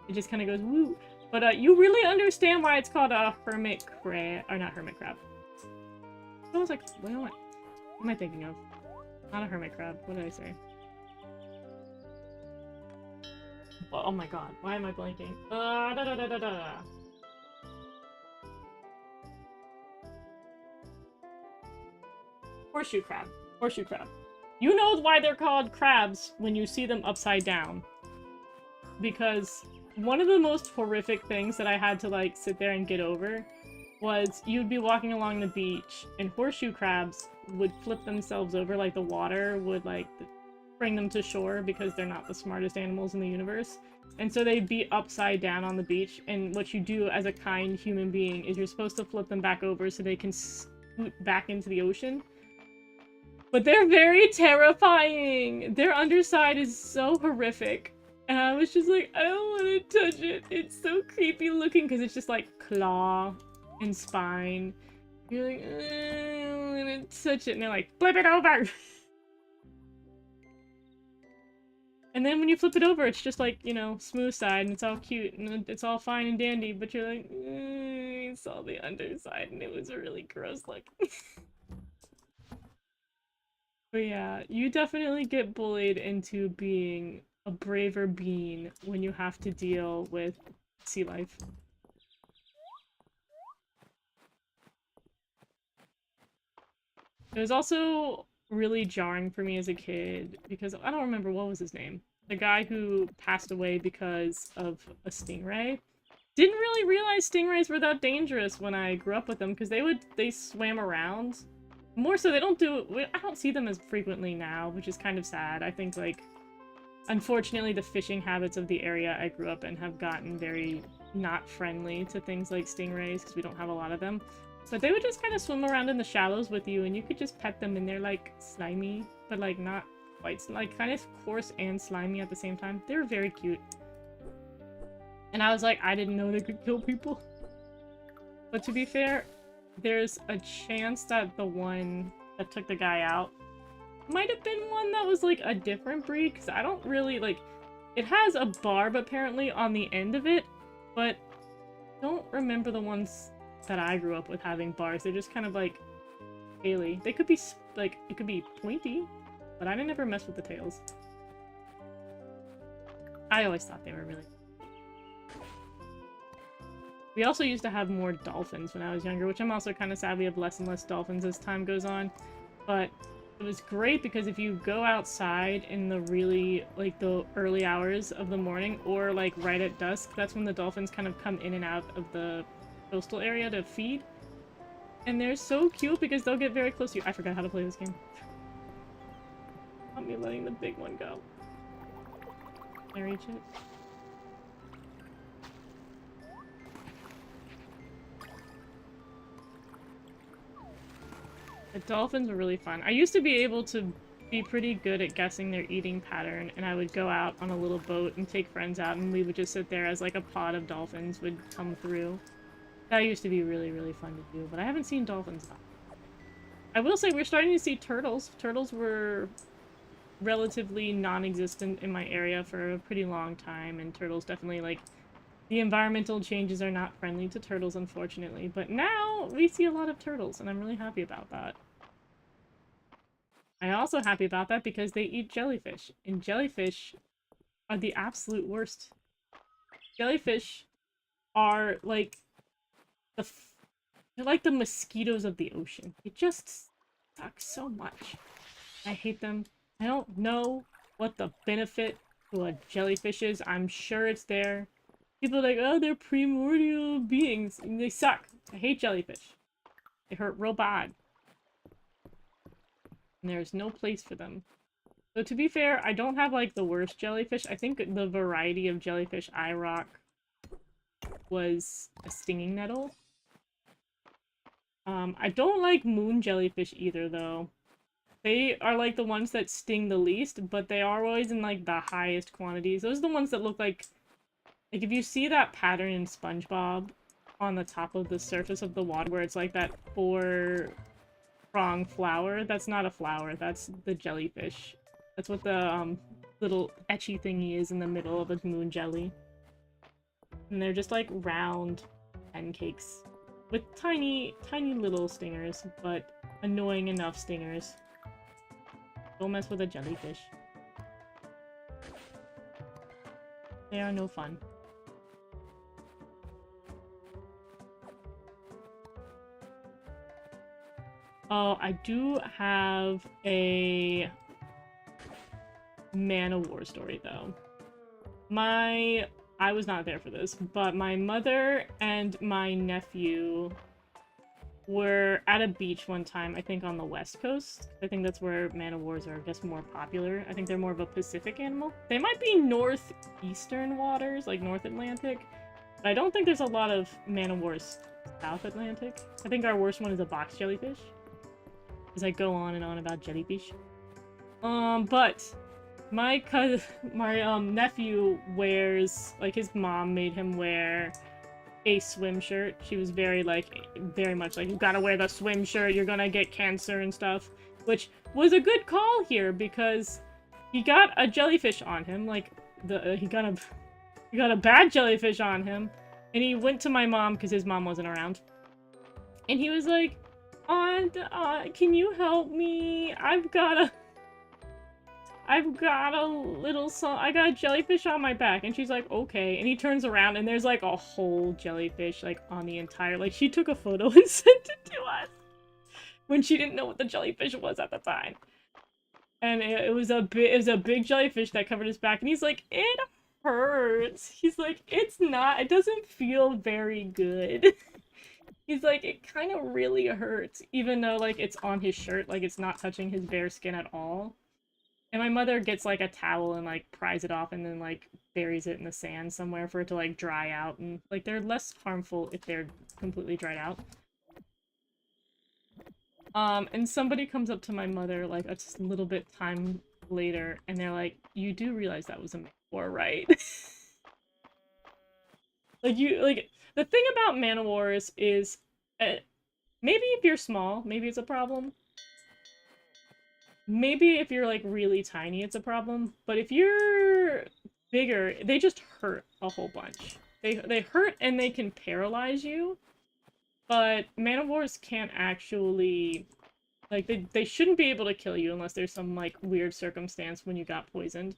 It just kind of goes woo. But you really understand why it's called a hermit crab, or not hermit crab. I was like, what am I thinking of? Not a hermit crab. What did I say? Oh my god, why am I blanking? Horseshoe crab. Horseshoe crab. You know why they're called crabs when you see them upside down. Because one of the most horrific things that I had to, like, sit there and get over was you'd be walking along the beach and horseshoe crabs would flip themselves over, like the water would, like, bring them to shore because they're not the smartest animals in the universe. And so they'd be upside down on the beach, and what you do as a kind human being is you're supposed to flip them back over so they can scoot back into the ocean. But they're very terrifying! Their underside is so horrific. And I was just like, I don't want to touch it. It's so creepy looking because it's just like claw and spine. You're like, I don't want to touch it. And they're like, flip it over! And then when you flip it over, it's just like, you know, smooth side, and it's all cute, and it's all fine and dandy, but you're like, you saw the underside, and it was really gross looking. But yeah, you definitely get bullied into being a braver being when you have to deal with sea life. It was also really jarring for me as a kid because I don't remember what was his name. The guy who passed away because of a stingray. Didn't really realize stingrays were that dangerous when I grew up with them because they swam around. More so, I don't see them as frequently now, which is kind of sad. I think, like, unfortunately, the fishing habits of the area I grew up in have gotten very not friendly to things like stingrays because we don't have a lot of them. But they would just kind of swim around in the shallows with you, and you could just pet them, and they're, like, slimy, but, like, not quite, like, kind of coarse and slimy at the same time. They were very cute. And I was like, I didn't know they could kill people. But to be fair, there's a chance that the one that took the guy out might have been one that was, like, a different breed, because I don't really, like, it has a barb, apparently, on the end of it, but I don't remember the ones that I grew up with having barbs. They're just kind of, like, scaly. They could be, like, it could be pointy, but I didn't ever mess with the tails. I always thought they were really... We also used to have more dolphins when I was younger, which I'm also kind of sad we have less and less dolphins as time goes on. But it was great because if you go outside in the really, like, the early hours of the morning or, like, right at dusk, that's when the dolphins kind of come in and out of the coastal area to feed. And they're so cute because they'll get very close to you. I forgot how to play this game. Not me letting the big one go. Can I reach it? The dolphins were really fun. I used to be able to be pretty good at guessing their eating pattern, and I would go out on a little boat and take friends out, and we would just sit there as, like, a pod of dolphins would come through. That used to be really, really fun to do, but I haven't seen dolphins now. I will say we're starting to see turtles. Turtles were relatively non-existent in my area for a pretty long time, and turtles definitely, like, the environmental changes are not friendly to turtles, unfortunately, but now we see a lot of turtles, and I'm really happy about that. I'm also happy about that because they eat jellyfish, and jellyfish are the absolute worst. Jellyfish are, like, they're like the mosquitoes of the ocean. They just suck so much. I hate them. I don't know what the benefit to a jellyfish is. I'm sure it's there. People are like, oh, they're primordial beings. And they suck. I hate jellyfish. They hurt real bad. And there's no place for them. So to be fair, I don't have, like, the worst jellyfish. I think the variety of jellyfish I rock was a stinging nettle. I don't like moon jellyfish either, though. They are, like, the ones that sting the least, but they are always in, like, the highest quantities. Those are the ones that look like... Like, if you see that pattern in SpongeBob on the top of the surface of the water, where it's like that four-prong flower, that's not a flower, that's the jellyfish. That's what the, little etchy thingy is in the middle of a moon jelly. And they're just, like, round pancakes. With tiny, tiny little stingers, but annoying enough stingers. Don't mess with a jellyfish. They are no fun. Oh, I do have a Man of War story, though. I was not there for this, but my mother and my nephew were at a beach one time, I think on the West Coast. I think that's where Man of Wars are just more popular. I think they're more of a Pacific animal. They might be northeastern waters, like North Atlantic. But I don't think there's a lot of Man of Wars South Atlantic. I think our worst one is a box jellyfish. Because I go on and on about jellyfish. But my nephew wears, like, his mom made him wear a swim shirt. She was very much like, you gotta wear the swim shirt, you're gonna get cancer and stuff. Which was a good call here, because he got a jellyfish on him, like, he got a bad jellyfish on him, and he went to my mom, because his mom wasn't around. And he was like, Aunt, can you help me? I've got a jellyfish on my back. And she's like, okay. And he turns around and there's like a whole jellyfish like on the entire, like, she took a photo and sent it to us when she didn't know what the jellyfish was at the time. And it was a big jellyfish that covered his back, and he's like, it hurts. He's like, it doesn't feel very good. He's like, it kind of really hurts, even though, like, it's on his shirt, like, it's not touching his bare skin at all. And my mother gets, like, a towel and, like, pries it off and then, like, buries it in the sand somewhere for it to, like, dry out. And, like, they're less harmful if they're completely dried out. And somebody comes up to my mother, like, a little bit time later, and they're like, you do realize that was a metaphor, right? The thing about Man of Wars is, maybe if you're small, maybe it's a problem. Maybe if you're, like, really tiny, it's a problem. But if you're bigger, they just hurt a whole bunch. They hurt and they can paralyze you. But Man of Wars can't actually... Like, they shouldn't be able to kill you unless there's some, like, weird circumstance when you got poisoned.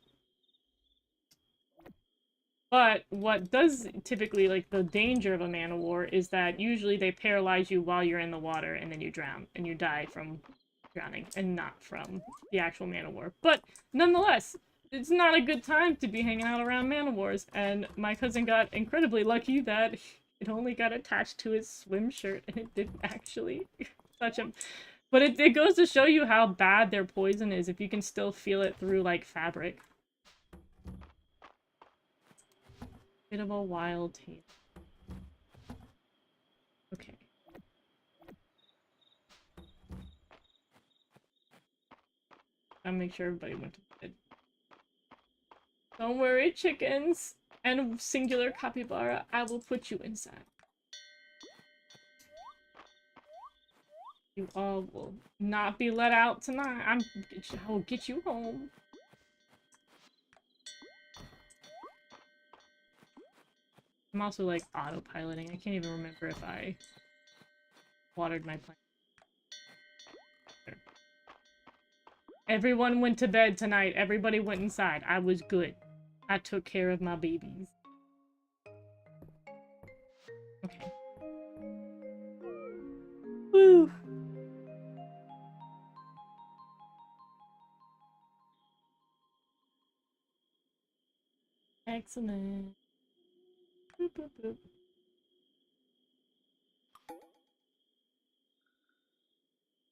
But what does typically, like, the danger of a Man of War is that usually they paralyze you while you're in the water and then you drown and you die from drowning and not from the actual Man of War. But nonetheless, it's not a good time to be hanging out around Man of Wars, and my cousin got incredibly lucky that it only got attached to his swim shirt and it didn't actually touch him. But it goes to show you how bad their poison is if you can still feel it through, like, fabric. Bit of a wild tale. Okay. Gotta make sure everybody went to bed. Don't worry, chickens! And singular capybara, I will put you inside. You all will not be let out tonight. I will get you home. I'm also, like, autopiloting. I can't even remember if I watered my plant. There. Everyone went to bed tonight. Everybody went inside. I was good. I took care of my babies. Okay. Woo! Excellent. Boop, boop, boop.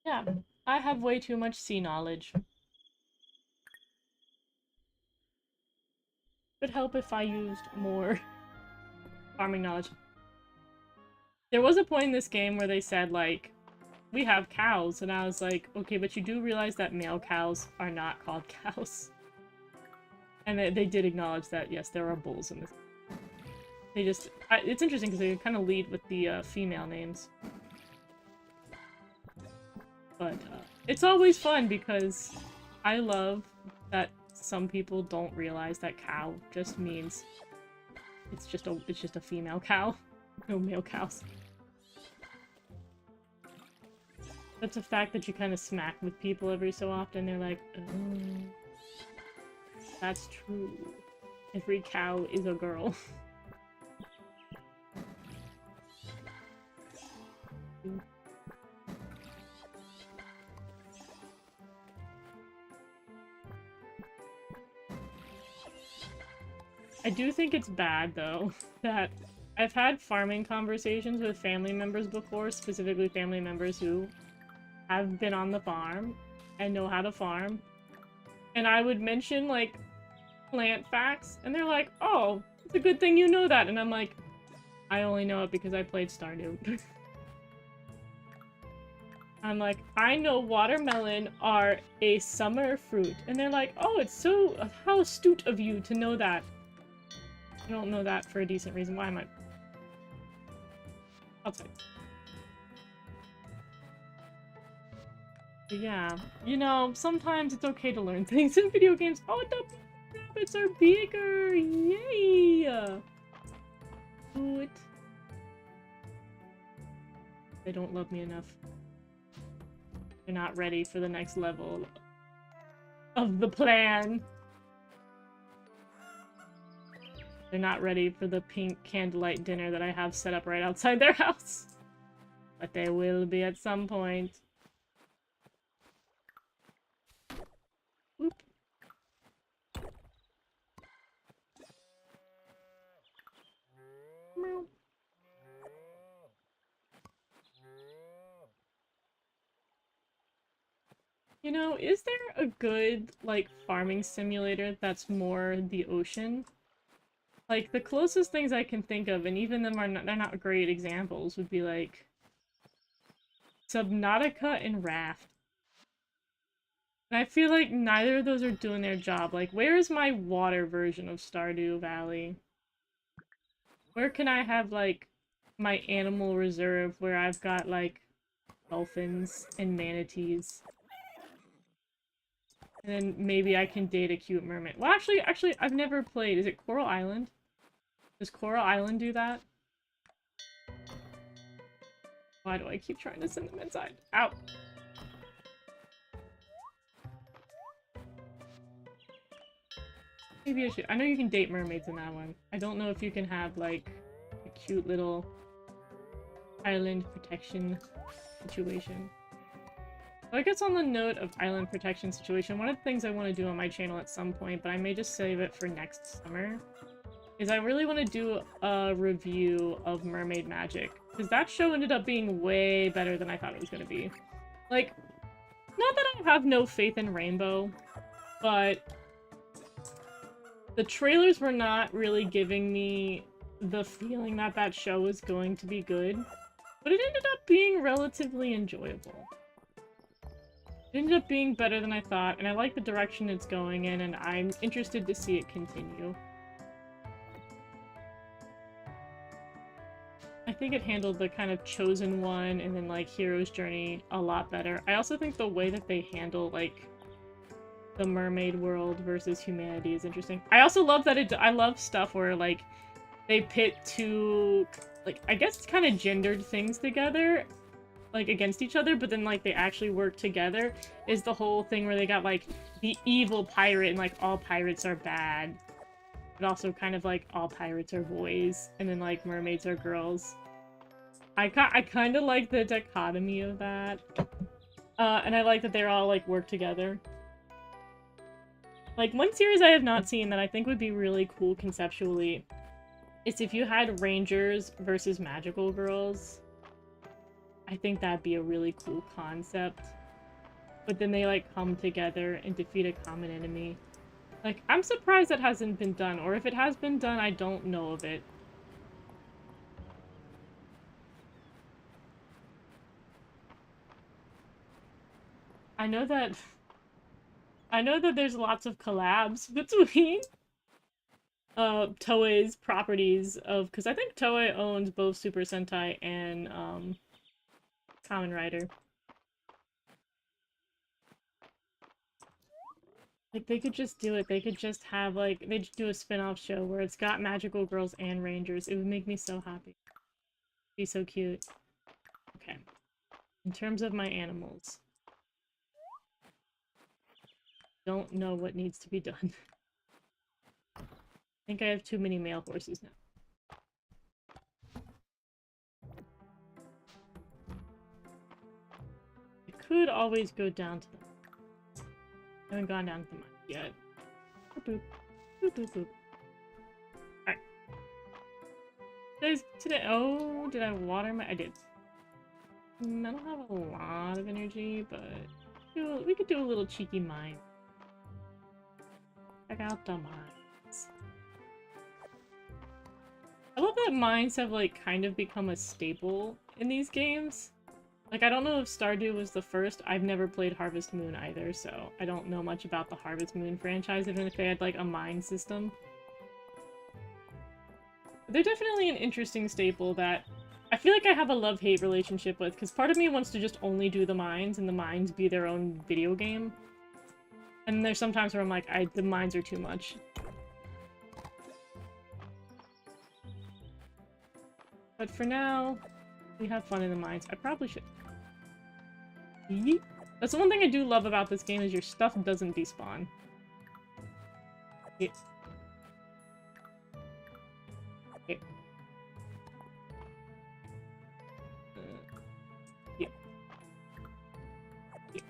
Yeah, I have way too much sea knowledge. Would help if I used more farming knowledge. There was a point in this game where they said, like, we have cows, and I was like, okay, but you do realize that male cows are not called cows. And they did acknowledge that, yes, there are bulls in this. They just... it's interesting because they kind of lead with the female names. But it's always fun because I love that some people don't realize that cow just means it's just a female cow. No male cows. That's a fact that you kind of smack with people every so often. They're like, oh, that's true. Every cow is a girl. I do think it's bad, though, that I've had farming conversations with family members before, specifically family members who have been on the farm and know how to farm. And I would mention, like, plant facts, and they're like, oh, it's a good thing you know that. And I'm like, I only know it because I played Stardew. I'm like, I know watermelon are a summer fruit. And they're like, oh, it's so, how astute of you to know that. I don't know that for a decent reason. Why am I outside? But yeah, you know, sometimes it's okay to learn things in video games. Oh, the rabbits are bigger! Yay! Do it. They don't love me enough. They're not ready for the next level of the plan. They're not ready for the pink candlelight dinner that I have set up right outside their house. But they will be at some point. Oop. Meow. You know, is there a good, like, farming simulator that's more the ocean? Like, the closest things I can think of, and even them are not, they're not great examples, would be, like, Subnautica and Raft. And I feel like neither of those are doing their job. Like, where is my water version of Stardew Valley? Where can I have, like, my animal reserve where I've got, like, dolphins and manatees? And then maybe I can date a cute mermaid. Well, actually, I've never played. Is it Coral Island? Does Coral Island do that? Why do I keep trying to send them inside? Ow! Maybe I should. I know you can date mermaids in that one. I don't know if you can have, like, a cute little island protection situation. So I guess on the note of island protection situation, one of the things I want to do on my channel at some point, but I may just save it for next summer, is I really want to do a review of Mermaid Magic. Because that show ended up being way better than I thought it was going to be. Like, not that I have no faith in Rainbow, but the trailers were not really giving me the feeling that that show was going to be good. But it ended up being relatively enjoyable. It ended up being better than I thought, and I like the direction it's going in, and I'm interested to see it continue. I think it handled the kind of Chosen One and then, like, Hero's Journey a lot better. I also think the way that they handle, like, the mermaid world versus humanity is interesting. I also love that I love stuff where, like, they pit two, like, I guess kind of gendered things together, like, against each other, but then, like, they actually work together, is the whole thing where they got, like, the evil pirate and, like, all pirates are bad. But also kind of, like, all pirates are boys, and then, like, mermaids are girls. I kind of like the dichotomy of that. And I like that they're all, like, work together. Like, one series I have not seen that I think would be really cool conceptually is if you had Rangers versus Magical Girls. I think that'd be a really cool concept. But then they, like, come together and defeat a common enemy. Like, I'm surprised that hasn't been done, or if it has been done, I don't know of it. I know that there's lots of collabs between Toei's properties of, because I think Toei owns both Super Sentai and Kamen Rider. Like, they could just do it. They could just have, like, they just do a spin-off show where it's got magical girls and rangers. It would make me so happy. It'd be so cute. Okay. In terms of my animals. Don't know what needs to be done. I think I have too many male horses now. I could always go down to them. I haven't gone down to the mine yet. Boop, boop. Boop, boop, boop. Today, oh, did I water my? I did. I don't have a lot of energy, but we could do a little cheeky mine. Check out the mines. I love that mines have, like, kind of become a staple in these games. Like, I don't know if Stardew was the first. I've never played Harvest Moon either, so I don't know much about the Harvest Moon franchise, even if they had, like, a mine system. They're definitely an interesting staple that I feel like I have a love-hate relationship with, because part of me wants to just only do the mines, and the mines be their own video game. And there's sometimes where I'm like, the mines are too much. But for now, we have fun in the mines. I probably should... Yeet. That's the one thing I do love about this game, is your stuff doesn't despawn. Yeah. Okay. Yeah. Yeah.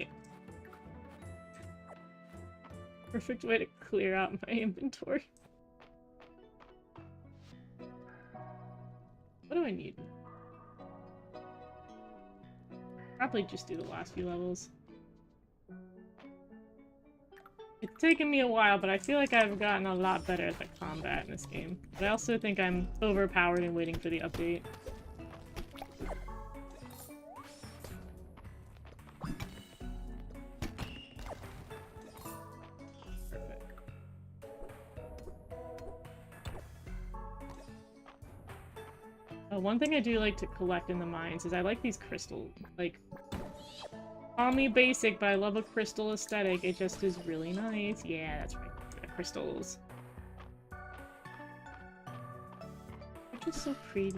Yeah. Perfect way to clear out my inventory. What do I need? Probably just do the last few levels. It's taken me a while, but I feel like I've gotten a lot better at the combat in this game. But I also think I'm overpowered and waiting for the update. Perfect. One thing I do like to collect in the mines is I like these crystals. Like, call me basic, but I love a crystal aesthetic. It just is really nice. Yeah, that's right. The crystals. They're just so pretty.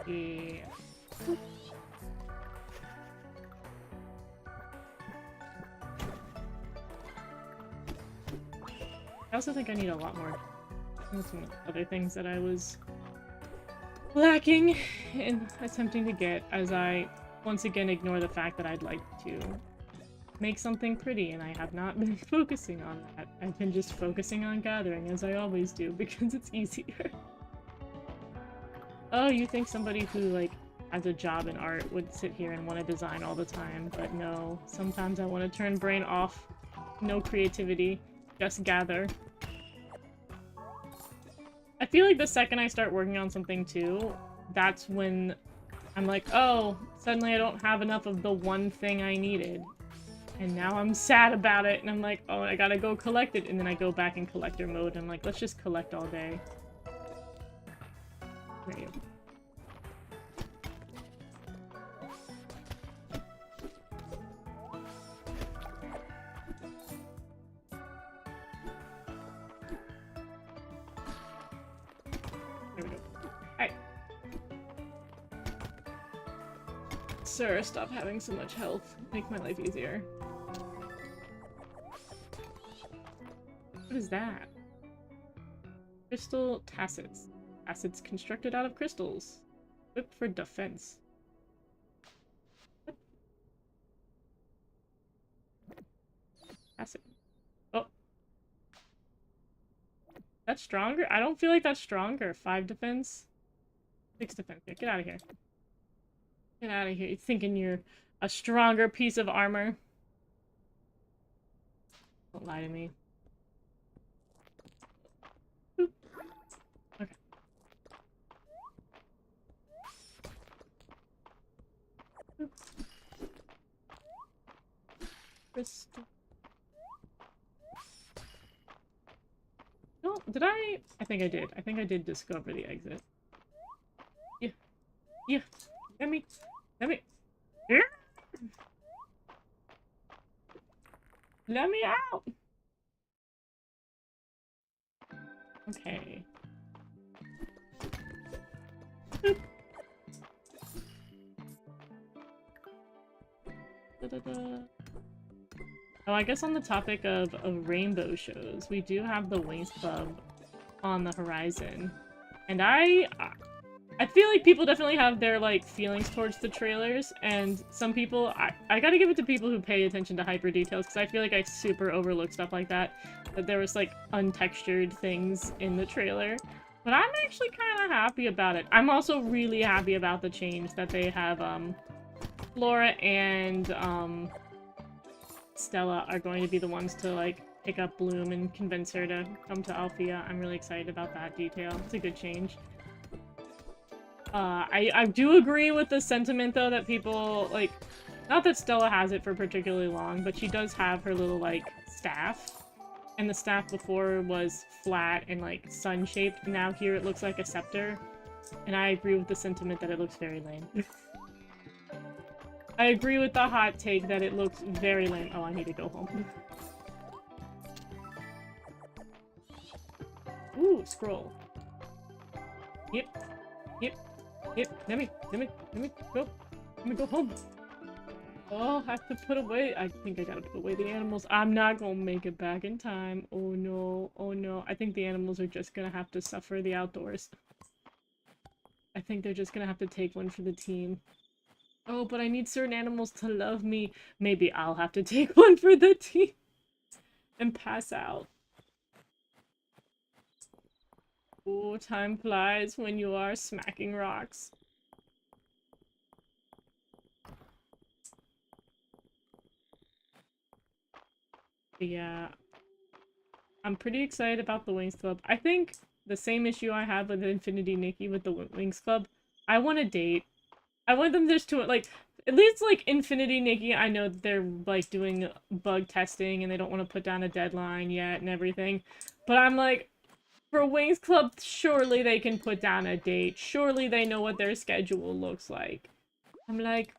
Yeah. I also think I need a lot more. That's some other things that I was lacking in attempting to get, as I once again ignore the fact that I'd like to make something pretty, and I have not been focusing on that. I've been just focusing on gathering, as I always do, because it's easier. Oh, you think somebody who, like, has a job in art would sit here and want to design all the time, but no. Sometimes I want to turn brain off. No creativity. Just gather. I feel like the second I start working on something too, that's when I'm like, oh, suddenly I don't have enough of the one thing I needed. And now I'm sad about it, and I'm like, oh, I gotta go collect it, and then I go back in collector mode, and I'm like, let's just collect all day. There you go. Sir, stop having so much health. Make my life easier. What is that? Crystal tassets. Tassets constructed out of crystals. Equipped for defense. What? Tacet. Oh. That's stronger? I don't feel like that's stronger. 5 defense. 6 defense. Yeah, get out of here. Get out of here. You're thinking you're a stronger piece of armor. Don't lie to me. Boop. Okay. Boop. Crystal. No, did I? I think I did. I think I did discover the exit. Yeah. Yeah. Let me. Let me out! Okay. Boop. Oh, I guess on the topic of rainbow shows, we do have the Wings Club on the horizon. And I feel like people definitely have their, like, feelings towards the trailers, and some people, I gotta give it to people who pay attention to hyper details, because I feel like I super overlook stuff like that there was, like, untextured things in the trailer. But I'm actually kind of happy about it. I'm also really happy about the change that they have, Flora and, Stella are going to be the ones to, like, pick up Bloom and convince her to come to Althea. I'm really excited about that detail. It's a good change. I do agree with the sentiment, though, that people, like, not that Stella has it for particularly long, but she does have her little, like, staff. And the staff before was flat and, like, sun-shaped. Now here it looks like a scepter. And I agree with the sentiment that it looks very lame. I agree with the hot take that it looks very lame. Oh, I need to go home. Ooh, scroll. Yep. Yep. Yep. Let me go. Let me go home. Oh, I have to put away. I think I gotta put away the animals. I'm not gonna make it back in time. Oh no. Oh no. I think the animals are just gonna have to suffer the outdoors. I think they're just gonna have to take one for the team. Oh, but I need certain animals to love me. Maybe I'll have to take one for the team and pass out. Oh, time flies when you are smacking rocks. Yeah. I'm pretty excited about the Wings Club. I think the same issue I have with Infinity Nikki with the Wings Club. I want a date. I want them just to, like, at least, like, Infinity Nikki, I know that they're, like, doing bug testing and they don't want to put down a deadline yet and everything. But I'm like, for Wings Club, surely they can put down a date. Surely they know what their schedule looks like. I'm like,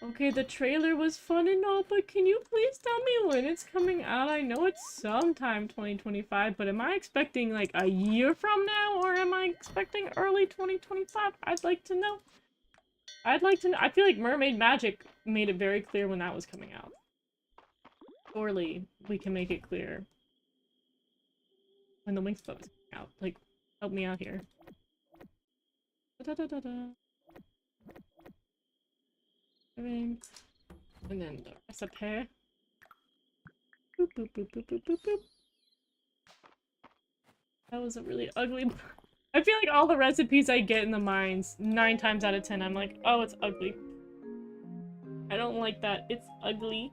okay, the trailer was fun and all, but can you please tell me when it's coming out? I know it's sometime 2025, but am I expecting, like, a year from now, or am I expecting early 2025? I'd like to know. I'd like to know. I feel like Mermaid Magic made it very clear when that was coming out. Surely we can make it clear when the Wings Club is coming out. Like, help me out here. Da-da-da-da-da. And then the recipe. Boop, boop, boop, boop, boop, boop, boop. That was a really ugly... I feel like all the recipes I get in the mines, 9 times out of 10, I'm like, oh, it's ugly. I don't like that. It's ugly.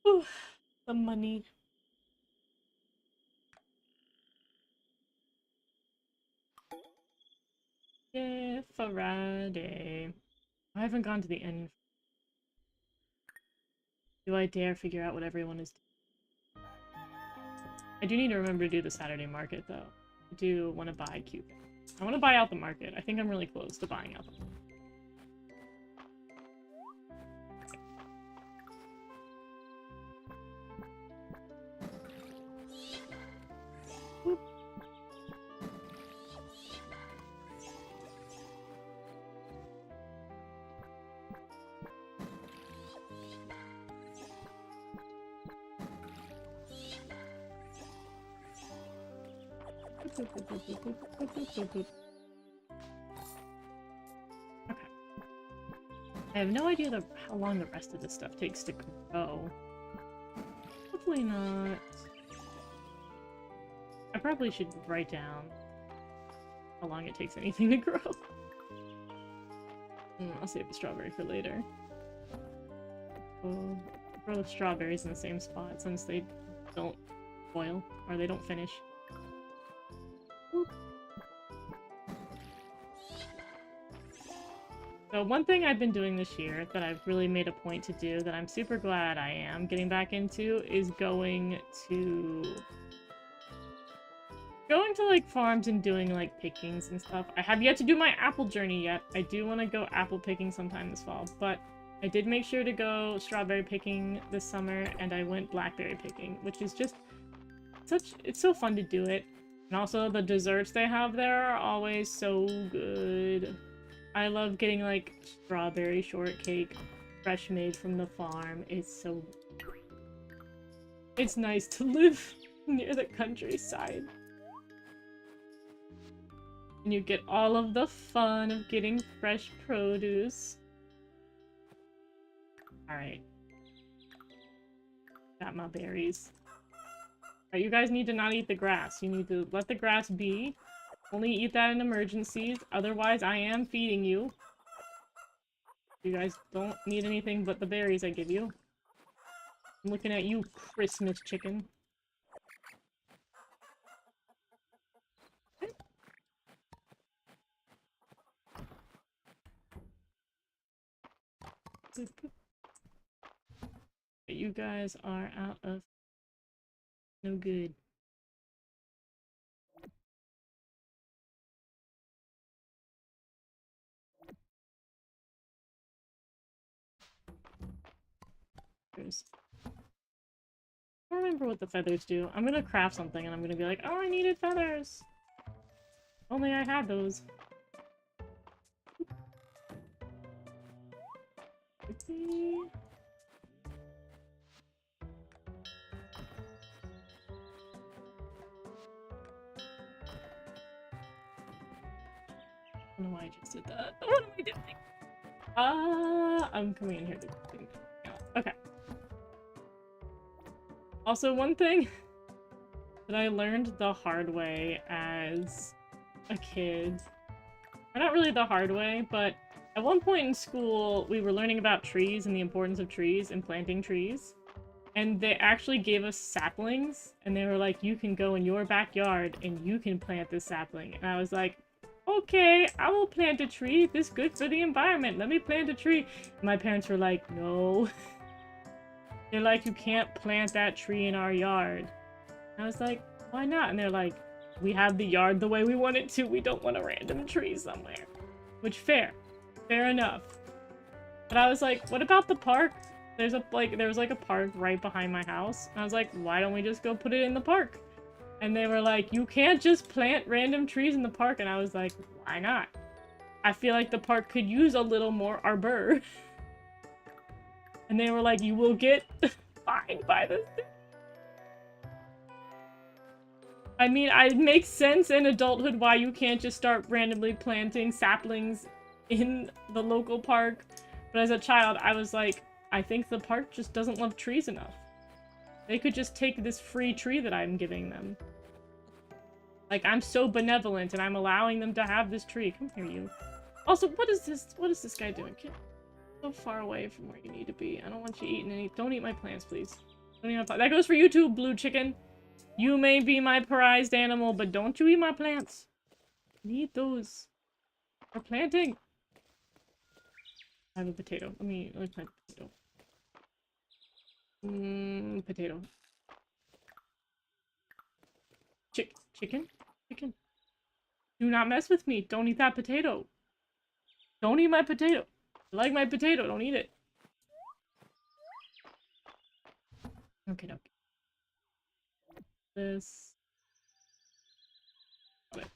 Ooh, the money. Yeah, Friday. I haven't gone to the end. Do I dare figure out what everyone is doing? I do need to remember to do the Saturday market, though. I do want to buy Cupid. I want to buy out the market. I think I'm really close to buying out the market. Whoop. Okay. I have no idea how long the rest of this stuff takes to grow. Hopefully not. I probably should write down how long it takes anything to grow. I'll save the strawberry for later. We'll grow the strawberries in the same spot since they don't boil, or they don't finish. Oop. So one thing I've been doing this year that I've really made a point to do, that I'm super glad I am getting back into, is going to like farms and doing like pickings and stuff. I have yet to do my apple journey yet. I do want to go apple picking sometime this fall, but I did make sure to go strawberry picking this summer, and I went blackberry picking, which is just it's so fun to do it. And also the desserts they have there are always so good. I love getting like strawberry shortcake fresh made from the farm. It's nice to live near the countryside. And you get all of the fun of getting fresh produce. Alright. Got my berries. Alright, you guys need to not eat the grass. You need to let the grass be. Only eat that in emergencies. Otherwise, I am feeding you. You guys don't need anything but the berries I give you. I'm looking at you, Christmas chicken. You guys are out of no good. I don't remember what the feathers do. I'm gonna craft something and I'm gonna be like, oh, I needed feathers! Only I had those. Okay. I don't know why I just did that. What am I doing? I'm coming in here to clean it out. Okay. Also, one thing that I learned the hard way as a kid, or not really the hard way, but at one point in school, we were learning about trees and the importance of trees and planting trees. And they actually gave us saplings, and they were like, you can go in your backyard and you can plant this sapling. And I was like, okay, I will plant a tree. This is good for the environment. Let me plant a tree. And my parents were like, no. They're like, you can't plant that tree in our yard. And I was like, why not? And they're like, we have the yard the way we want it to. We don't want a random tree somewhere. Which, fair. Fair enough. But I was like, what about the park? There was like a park right behind my house. And I was like, why don't we just go put it in the park? And they were like, you can't just plant random trees in the park. And I was like, why not? I feel like the park could use a little more arbor. And they were like, you will get fined by this. I mean, it makes sense in adulthood why you can't just start randomly planting saplings in the local park. But as a child, I was like, I think the park just doesn't love trees enough. They could just take this free tree that I'm giving them. Like, I'm so benevolent and I'm allowing them to have this tree. Come here, you. Also, what is this guy doing? Get so far away from where you need to be. I don't want you eating any. Don't eat my plants, please. Don't eat my plants. That goes for you too, blue chicken. You may be my prized animal, but don't you eat my plants. I need those. For planting. I have a potato. Let me plant a potato. Potato. Chicken? Chicken. Do not mess with me. Don't eat that potato. Don't eat my potato. I like my potato. Don't eat it. Okay. This. Got it.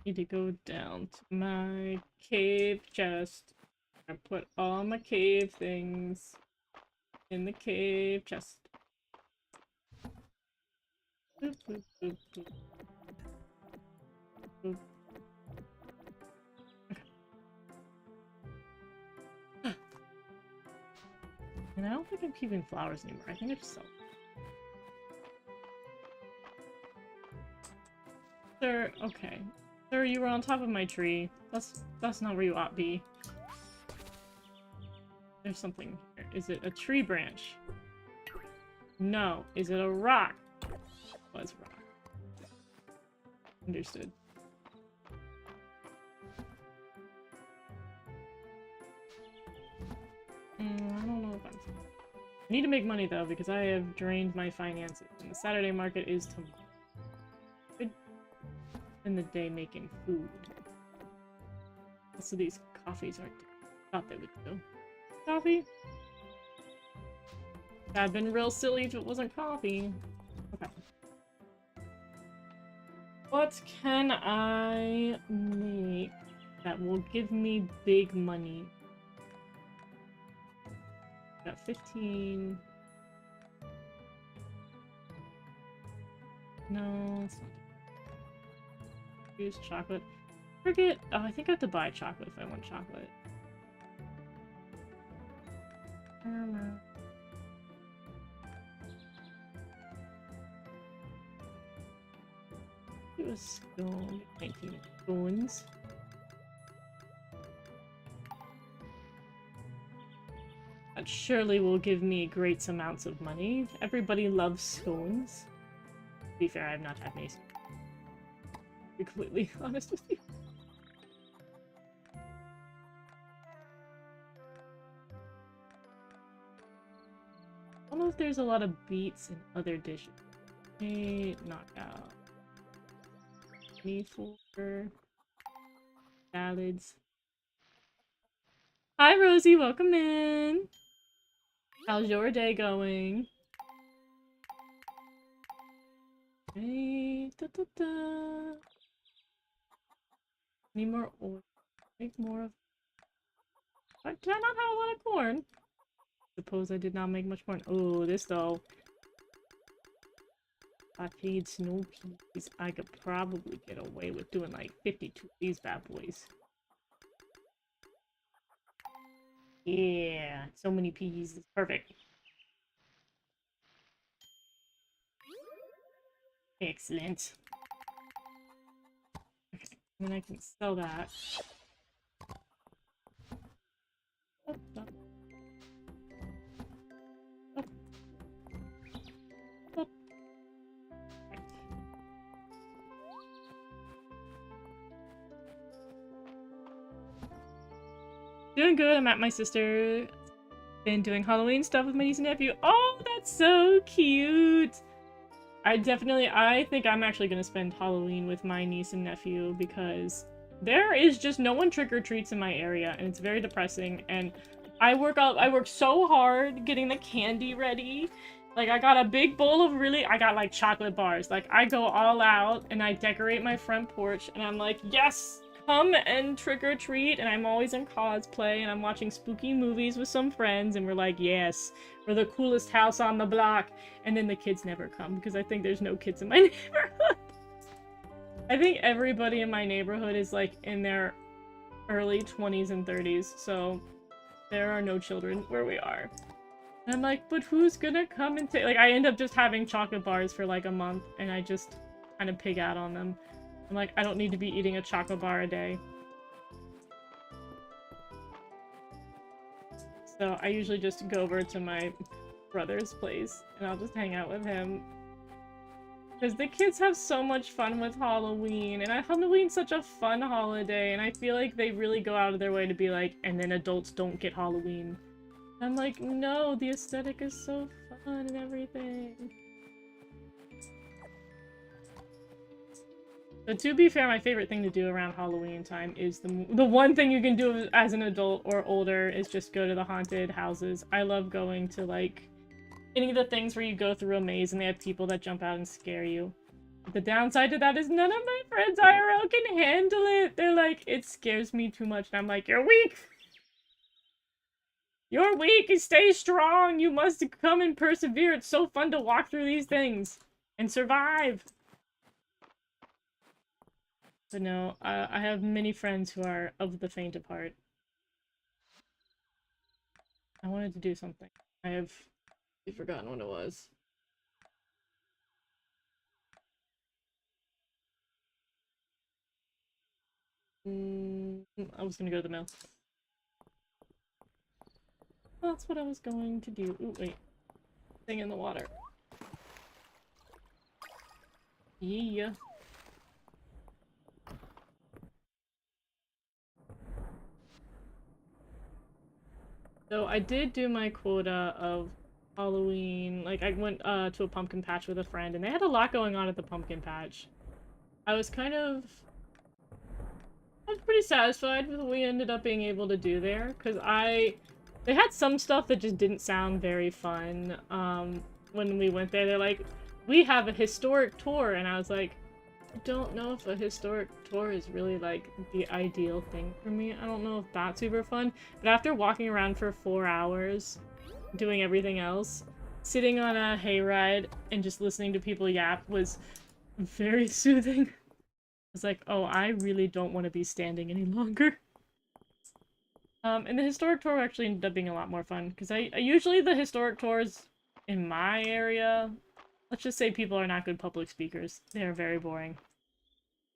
Need to go down to my cave chest. I put all my cave things in the cave chest. Boop, boop, boop, boop. Boop. Okay. And I don't think I'm keeping flowers anymore. I think I just sell them. Sir, okay. Sir, you were on top of my tree. That's not where you ought to be. There's something here. Is it a tree branch? No. Is it a rock? Was rock. Understood. I don't know if I'm... I need to make money though, because I have drained my finances. And the Saturday market is tomorrow. Good. In the day making food. Also, these coffees aren't... Thought they would do. Coffee? That'd been real silly if it wasn't coffee. Okay. What can I make that will give me big money? Got 15. No, it's not. Use chocolate. Forget. Oh, I think I have to buy chocolate if I want chocolate. It was scone. 19 scones. That surely will give me great amounts of money. Everybody loves scones. To be fair, I have not had any. To be completely honest with you. I don't know if there's a lot of beets in other dishes. Knock out. Me for salads. Hi Rosie, welcome in. How's your day going? Hey, da, da, da. Need more oil. Make more of. Did I not have a lot of corn? Suppose I did not make much corn. Oh, this though. Sauteed snow peas. I could probably get away with doing like 52 of these bad boys. Yeah, so many peas. It's perfect. Excellent. Okay, then I can sell that. Doing good. I'm at my sister. Been doing Halloween stuff with my niece and nephew. Oh, that's so cute! I think I'm actually gonna spend Halloween with my niece and nephew because there is just no one trick-or-treats in my area and it's very depressing, and I work so hard getting the candy ready. Like, I got a big bowl of I got like chocolate bars. Like, I go all out and I decorate my front porch and I'm like, yes! Come and trick-or-treat, and I'm always in cosplay, and I'm watching spooky movies with some friends, and we're like, yes, we're the coolest house on the block, and then the kids never come, because I think there's no kids in my neighborhood. I think everybody in my neighborhood is, like, in their early 20s and 30s, so there are no children where we are. And I'm like, but who's gonna come and take— like, I end up just having chocolate bars for, like, a month, and I just kind of pig out on them. I'm like, I don't need to be eating a chocolate bar a day. So I usually just go over to my brother's place and I'll just hang out with him. Because the kids have so much fun with Halloween, and Halloween's such a fun holiday, and I feel like they really go out of their way to be like, and then adults don't get Halloween. I'm like, no, the aesthetic is so fun and everything. But to be fair, my favorite thing to do around Halloween time is the one thing you can do as an adult or older is just go to the haunted houses. I love going to, like, any of the things where you go through a maze and they have people that jump out and scare you. The downside to that is none of my friends IRL can handle it. They're like, it scares me too much. And I'm like, you're weak! You're weak! Stay strong! You must come and persevere. It's so fun to walk through these things and survive! But no, I have many friends who are of the faint of heart. I wanted to do something. I've forgotten what it was. I was gonna go to the mill. That's what I was going to do. Ooh, wait. Thing in the water. Yeah. So I did do my quota of Halloween. Like, I went to a pumpkin patch with a friend, and they had a lot going on at the pumpkin patch. I was pretty satisfied with what we ended up being able to do there, because they had some stuff that just didn't sound very fun. When we went there, they're like, we have a historic tour, and I was like, I don't know if a historic tour is really, like, the ideal thing for me. I don't know if that's super fun. But after walking around for 4 hours, doing everything else, sitting on a hayride and just listening to people yap was Very soothing. It's like, oh, I really don't want to be standing any longer. And the historic tour actually ended up being a lot more fun, because I usually the historic tours in my area, let's just say people are not good public speakers. They are very boring.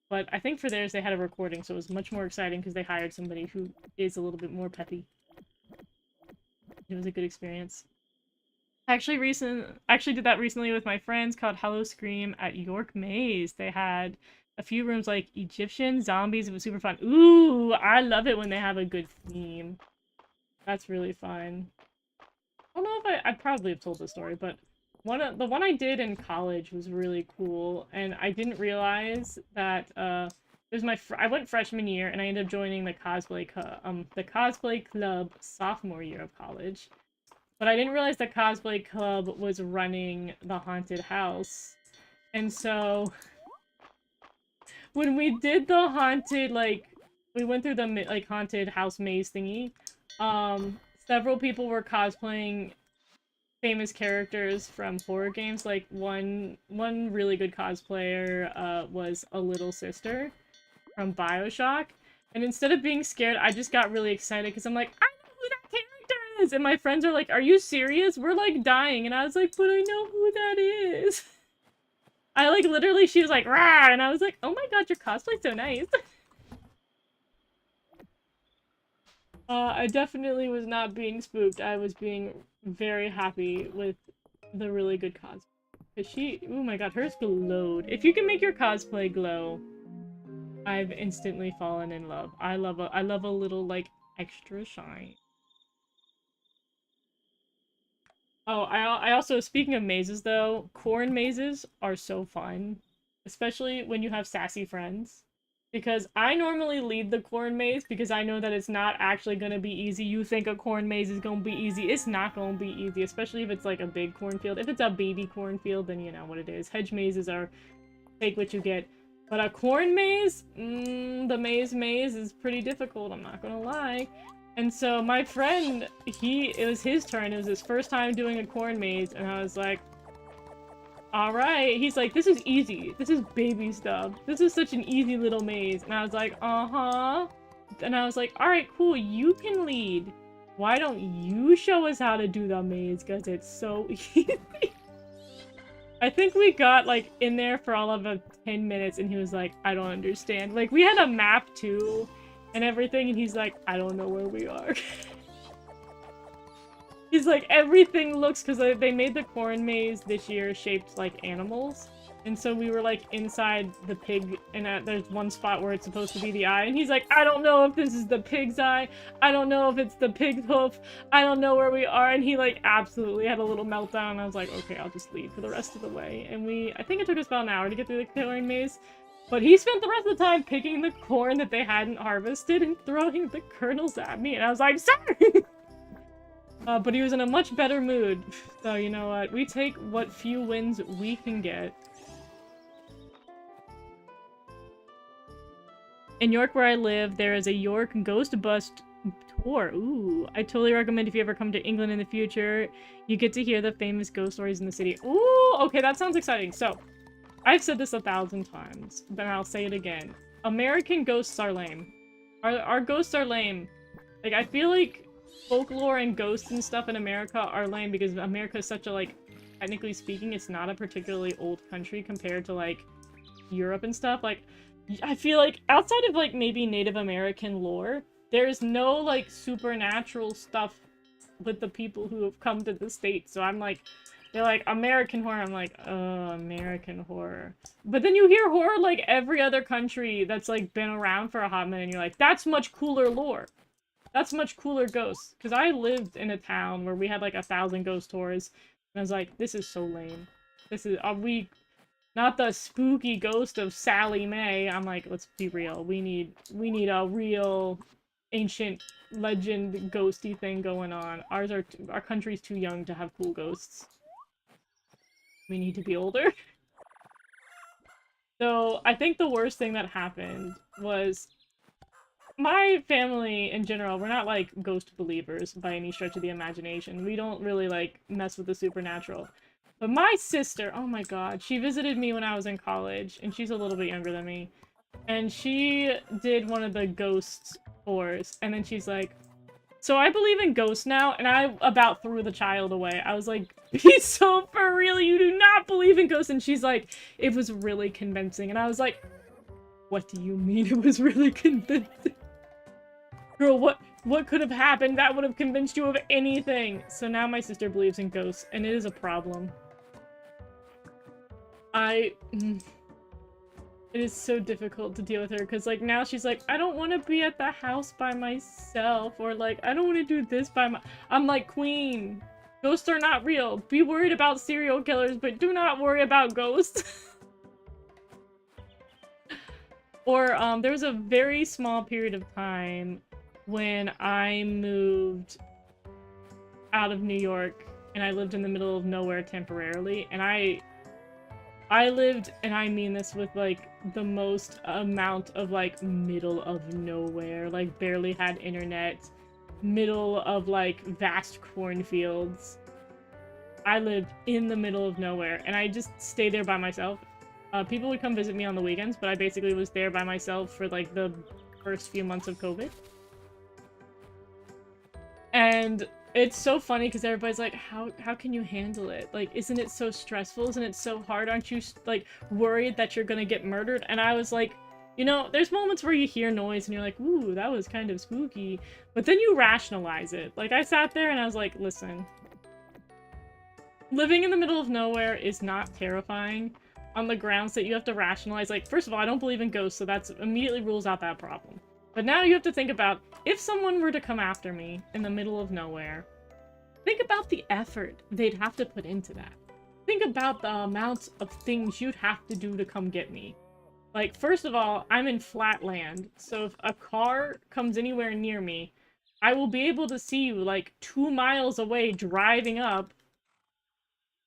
But I think for theirs they had a recording, so it was much more exciting because they hired somebody who is a little bit more peppy. It was a good experience. Actually did that recently with my friends called Hello Scream at York Maze. They had a few rooms like Egyptian, zombies. It was super fun. Ooh, I love it when they have a good theme. That's really fun. I don't know if I probably have told this story, but the one I did in college was really cool, and I didn't realize that it was I went freshman year, and I ended up joining the cosplay club sophomore year of college. But I didn't realize the cosplay club was running the haunted house. And so when we did the haunted, like, we went through the, like, haunted house maze thingy, several people were cosplaying famous characters from horror games. Like, one really good cosplayer, was a little sister from BioShock. And instead of being scared, I just got really excited because I'm like, I know who that character is! And my friends are like, are you serious? We're like dying. And I was like, but I know who that is. I like literally, she was like, rah! And I was like, oh my god, your cosplay's so nice. I definitely was not being spooked. I was being very happy with the really good cosplay. Cause oh my god, hers glowed. If you can make your cosplay glow, I've instantly fallen in love. I love a little, like, extra shine. Oh, I also, speaking of mazes though, corn mazes are so fun. Especially when you have sassy friends. Because I normally lead the corn maze because I know that it's not actually gonna be easy. You think a corn maze is gonna be easy. It's not gonna be easy, especially if it's like a big cornfield. If it's a baby cornfield, then you know what it is. Hedge mazes are take what you get. But a corn maze? The maze is pretty difficult, I'm not gonna lie. And so my friend, it was his turn. It was his first time doing a corn maze, and I was like, alright. He's like, this is easy. This is baby stuff. This is such an easy little maze. And I was like, uh-huh. And I was like, alright, cool, you can lead. Why don't you show us how to do the maze? Because it's so easy. I think we got, like, in there for all of 10 minutes, and he was like, I don't understand. Like, we had a map, too, and everything, and he's like, I don't know where we are. He's like, everything looks, because they made the corn maze this year shaped like animals. And so we were like inside the pig, and there's one spot where it's supposed to be the eye. And he's like, I don't know if this is the pig's eye. I don't know if it's the pig's hoof. I don't know where we are. And he like absolutely had a little meltdown. I was like, okay, I'll just leave for the rest of the way. And I think it took us about an hour to get through the corn maze. But he spent the rest of the time picking the corn that they hadn't harvested and throwing the kernels at me. And I was like, sorry! But he was in a much better mood. So, you know what? We take what few wins we can get. In York, where I live, there is a York Ghost Bus tour. Ooh, I totally recommend if you ever come to England in the future, you get to hear the famous ghost stories in the city. Ooh, okay, that sounds exciting. So, I've said this 1,000 times, but I'll say it again. American ghosts are lame. Our ghosts are lame. Like, I feel like folklore and ghosts and stuff in America are lame because America is such a, like, technically speaking, it's not a particularly old country compared to, like, Europe and stuff. Like, I feel like outside of, like, maybe Native American lore, there's no, like, supernatural stuff with the people who have come to the States. So I'm like, they're like, American horror. I'm like, American horror. But then you hear horror like every other country that's, like, been around for a hot minute, and you're like, that's much cooler lore. That's much cooler ghosts. Because I lived in a town where we had, like, 1,000 ghost tours, and I was like, this is so lame. This is, not the spooky ghost of Sally Mae. I'm like, let's be real. We need a real ancient legend ghosty thing going on. Our country's too young to have cool ghosts. We need to be older. So, I think the worst thing that happened was my family in general, we're not like ghost believers by any stretch of the imagination. We don't really like mess with the supernatural. But my sister, oh my god, she visited me when I was in college, and she's a little bit younger than me. And she did one of the ghost tours, and then she's like, so I believe in ghosts now, and I about threw the child away. I was like, so for real, you do not believe in ghosts? And she's like, it was really convincing. And I was like, what do you mean it was really convincing? Girl, what could have happened that would have convinced you of anything? So now my sister believes in ghosts, and it is a problem. It is so difficult to deal with her, because, like, now she's like, I don't want to be at the house by myself, or, like, I don't want to do this by my- I'm like, Queen, ghosts are not real. Be worried about serial killers, but do not worry about ghosts. Or, there was a very small period of time when I moved out of New York, and I lived in the middle of nowhere temporarily, and I lived, and I mean this with, like, the most amount of, like, middle of nowhere, like, barely had internet, middle of, like, vast cornfields. I lived in the middle of nowhere, and I just stayed there by myself. People would come visit me on the weekends, but I basically was there by myself for, like, the first few months of COVID. And it's so funny because everybody's like, how can you handle it? Like, isn't it so stressful? Isn't it so hard? Aren't you, like, worried that you're gonna get murdered? And I was like, you know, there's moments where you hear noise and you're like, ooh, that was kind of spooky. But then you rationalize it. Like, I sat there and I was like, listen. Living in the middle of nowhere is not terrifying on the grounds that you have to rationalize. Like, first of all, I don't believe in ghosts, so that's immediately rules out that problem. But now you have to think about, if someone were to come after me in the middle of nowhere, think about the effort they'd have to put into that. Think about the amount of things you'd have to do to come get me. Like, first of all, I'm in flat land, so if a car comes anywhere near me, I will be able to see you, like, 2 miles away driving up.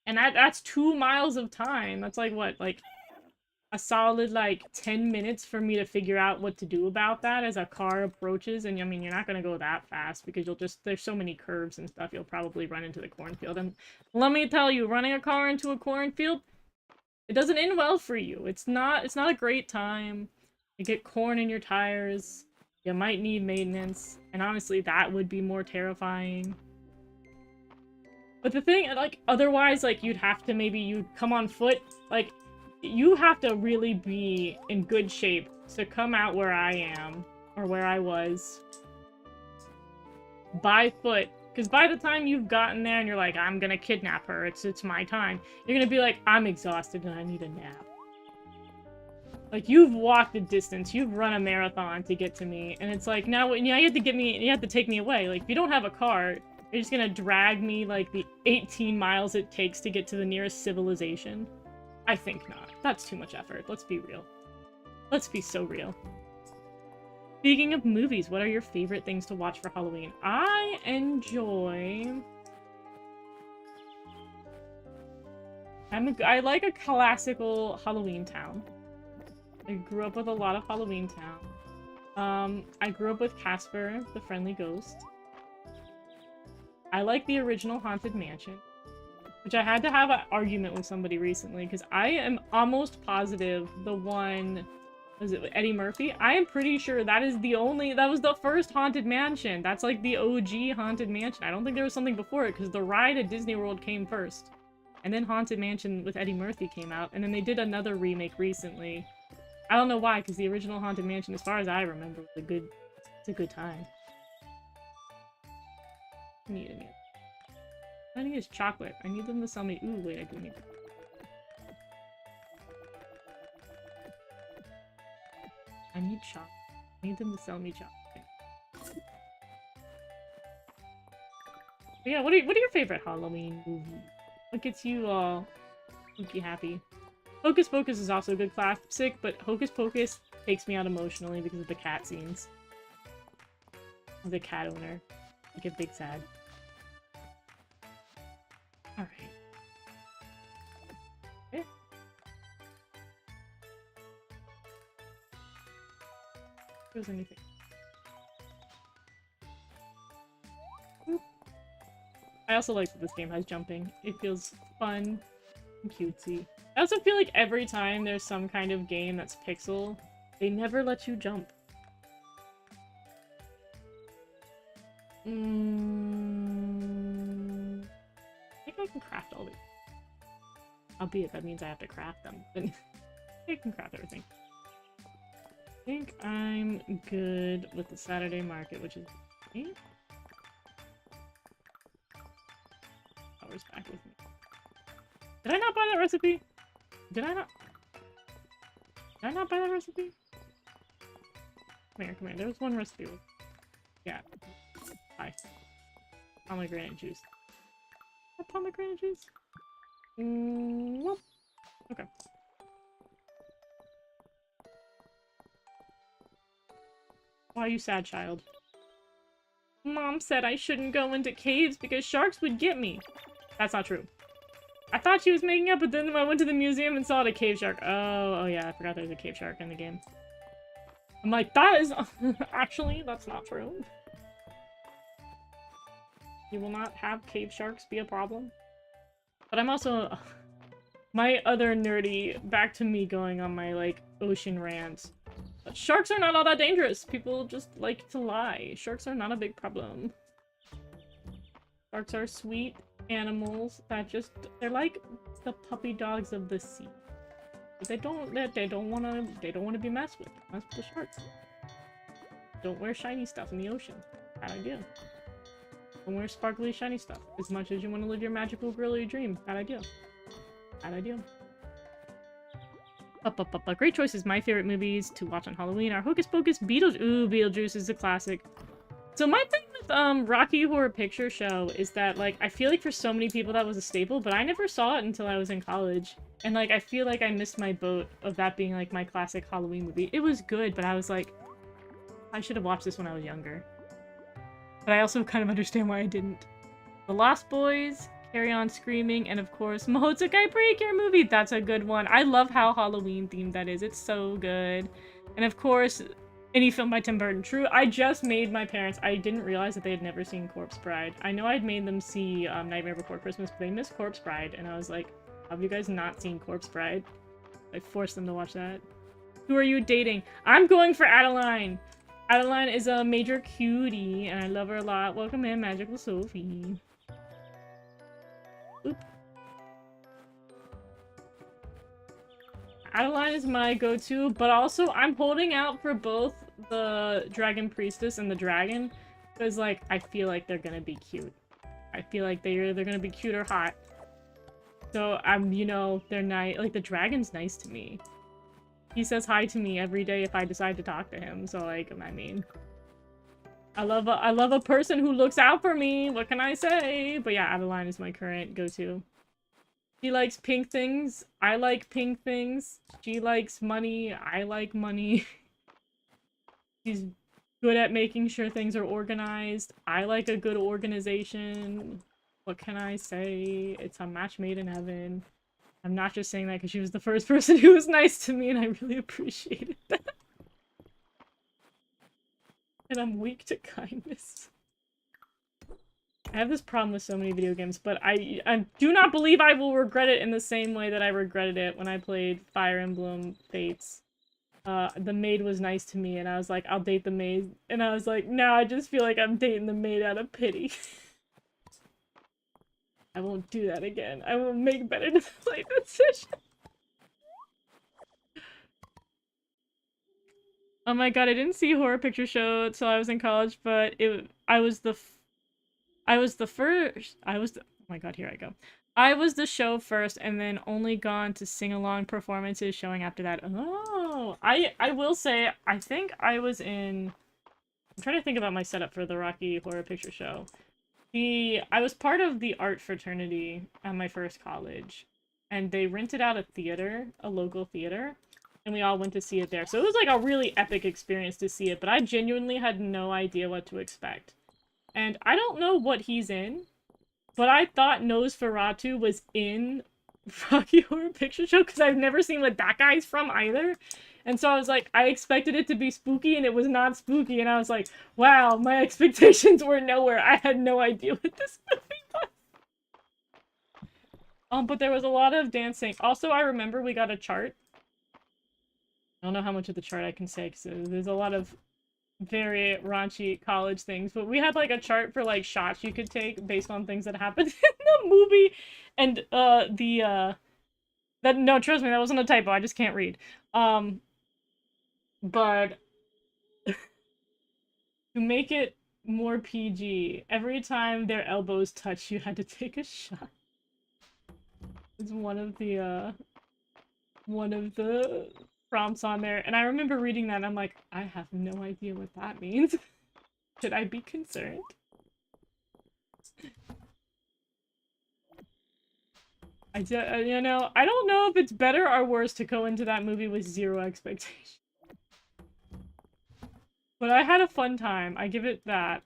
And that's 2 miles of time. That's like, what, like, a solid, like, 10 minutes for me to figure out what to do about that as a car approaches. And, I mean, you're not gonna go that fast because you'll just, there's so many curves and stuff, you'll probably run into the cornfield. And let me tell you, running a car into a cornfield, it doesn't end well for you. It's not a great time. You get corn in your tires. You might need maintenance. And honestly, that would be more terrifying. But the thing, like, otherwise, like, you'd come on foot. Like, you have to really be in good shape to come out where I am, or where I was, by foot. Because by the time you've gotten there and you're like, I'm gonna kidnap her, it's my time, you're gonna be like, I'm exhausted and I need a nap. Like, you've walked a distance, you've run a marathon to get to me, and it's like, now you have to take me away. Like, if you don't have a car, you're just gonna drag me, like, the 18 miles it takes to get to the nearest civilization? I think not. That's too much effort. Let's be real. Let's be so real. Speaking of movies, what are your favorite things to watch for Halloween? I like a classical Halloween Town. I grew up with a lot of Halloween Town. I grew up with Casper, the Friendly Ghost. I like the original Haunted Mansion, which I had to have an argument with somebody recently, because I am almost positive the one, was it Eddie Murphy? I am pretty sure that was the first Haunted Mansion. That's like the OG Haunted Mansion. I don't think there was something before it, because the ride at Disney World came first. And then Haunted Mansion with Eddie Murphy came out, and then they did another remake recently. I don't know why, because the original Haunted Mansion, as far as I remember, was it's a good time. I need is chocolate. I need them to sell me. Ooh, wait, I do need that. I need chocolate. I need them to sell me chocolate. But yeah, what are your favorite Halloween movies? What gets you all spooky happy? Hocus Pocus is also a good classic, but Hocus Pocus takes me out emotionally because of the cat scenes. As a cat owner, I get big sad. Alright. Okay. If there's anything. I also like that this game has jumping. It feels fun Cutesy. I also feel like every time there's some kind of game that's pixel, they never let you jump. I think I can craft all these. Albeit that means I have to craft them. But I can craft everything. I think I'm good with the Saturday market, which is me. Power's back with me. Did I not buy that recipe? Did I not? Did I not buy that recipe? Come here, come here. There was one recipe. Yeah. Hi. Pomegranate juice. What pomegranate juice? Well, okay. Why are you sad, child? Mom said I shouldn't go into caves because sharks would get me. That's not true. I thought she was making up, but then I went to the museum and saw a cave shark. Oh yeah, I forgot there's a cave shark in the game. I'm like, that is... Actually, that's not true. You will not have cave sharks be a problem. But I'm also... my other nerdy... Back to me going on my, like, ocean rant. Sharks are not all that dangerous. People just like to lie. Sharks are not a big problem. Sharks are sweet animals that just... They're like the puppy dogs of the sea. They don't want to be messed with. Mess with the sharks. Don't wear shiny stuff in the ocean. Bad idea. Don't wear sparkly shiny stuff. As much as you want to live your magical girly dream. Bad idea. Bad idea. Great choices. My favorite movies to watch on Halloween are Hocus Pocus, Beetlejuice. Ooh, Beetlejuice is a classic. So my thing with Rocky Horror Picture Show is that, like, I feel like for so many people that was a staple, but I never saw it until I was in college. And, like, I feel like I missed my boat of that being, like, my classic Halloween movie. It was good, but I was like, I should have watched this when I was younger. But I also kind of understand why I didn't. The Lost Boys, Carry On Screaming, and of course, Mahotsukai Precure movie! That's a good one. I love how Halloween themed that is. It's so good. And of course, any film by Tim Burton. True, I just made my parents... I didn't realize that they had never seen Corpse Bride. I know I'd made them see Nightmare Before Christmas, but they missed Corpse Bride, and I was like, have you guys not seen Corpse Bride? I forced them to watch that. Who are you dating? I'm going for Adeline! Adeline is a major cutie, and I love her a lot. Welcome in, Magical Sophie. Oop. Adeline is my go-to, but also I'm holding out for both the Dragon Priestess and the Dragon, because, like, I feel like they're gonna be cute. I feel like they're either gonna be cute or hot. So, you know, they're nice. Like, the Dragon's nice to me. He says hi to me every day if I decide to talk to him, so, like, I mean... I love a person who looks out for me, what can I say? But yeah, Adeline is my current go-to. She likes pink things, I like pink things. She likes money, I like money. She's good at making sure things are organized. I like a good organization. What can I say? It's a match made in heaven. I'm not just saying that because she was the first person who was nice to me, and I really appreciated that. And I'm weak to kindness. I have this problem with so many video games, but I do not believe I will regret it in the same way that I regretted it when I played Fire Emblem Fates. The maid was nice to me, and I was like, I'll date the maid. And I was like, no, I just feel like I'm dating the maid out of pity. I won't do that again. I will make better decisions. Oh my god, I didn't see Horror Picture Show until I was in college, but I was the first, oh my god, here I go. I was the show first, and then only gone to sing-along performances showing after that. Oh, I will say, I think I was in, I'm trying to think about my setup for the Rocky Horror Picture Show. I was part of the art fraternity at my first college, and they rented out a theater, a local theater, and we all went to see it there. So it was like a really epic experience to see it, but I genuinely had no idea what to expect. And I don't know what he's in, but I thought Nosferatu was in Rocky Horror Picture Show because I've never seen what that guy's from either. And so I was like, I expected it to be spooky, and it was not spooky, and I was like, wow, my expectations were nowhere. I had no idea what this movie was. But there was a lot of dancing. Also, I remember we got a chart. I don't know how much of the chart I can say, because there's a lot of very raunchy college things, but we had, like, a chart for, like, shots you could take based on things that happened in the movie, and, no, trust me, that wasn't a typo, I just can't read. But to make it more PG, every time their elbows touched, you had to take a shot. It's one of the prompts on there, and I remember reading that and I'm like, I have no idea what that means. Should I be concerned? You know, I don't know if it's better or worse to go into that movie with zero expectation. But I had a fun time. I give it that.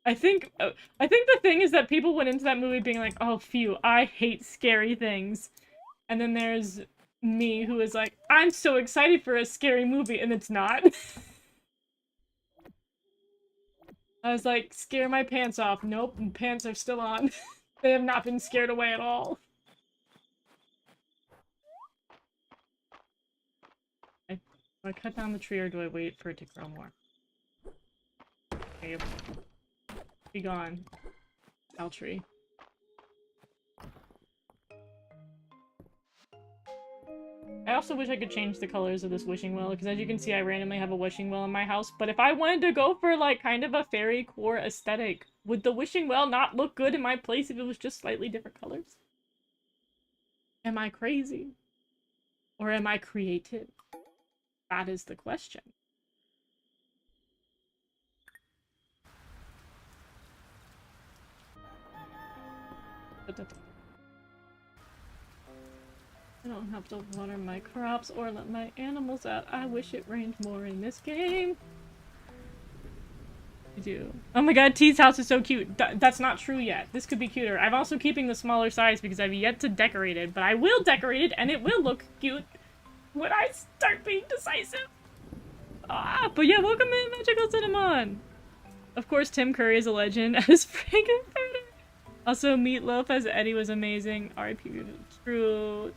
I think the thing is that people went into that movie being like, oh, phew, I hate scary things. And then there's me who is like, I'm so excited for a scary movie, and it's not. I was like, scare my pants off. Nope, pants are still on. They have not been scared away at all. Do I cut down the tree or do I wait for it to grow more? Okay, be gone. Owl tree. I also wish I could change the colors of this wishing well, because as you can see, I randomly have a wishing well in my house, but if I wanted to go for, like, kind of a fairy core aesthetic, would the wishing well not look good in my place if it was just slightly different colors? Am I crazy? Or am I creative? That is the question. I don't have to water my crops or let my animals out. I wish it rained more in this game. I do. Oh my god, T's house is so cute. That's not true yet. This could be cuter. I'm also keeping the smaller size because I've yet to decorate it, but I will decorate it and it will look cute when I start being decisive. But yeah, welcome in, Magical Cinnamon! Of course, Tim Curry is a legend as Frankenfurter. Also, Meatloaf as Eddie was amazing. R.I.P. True.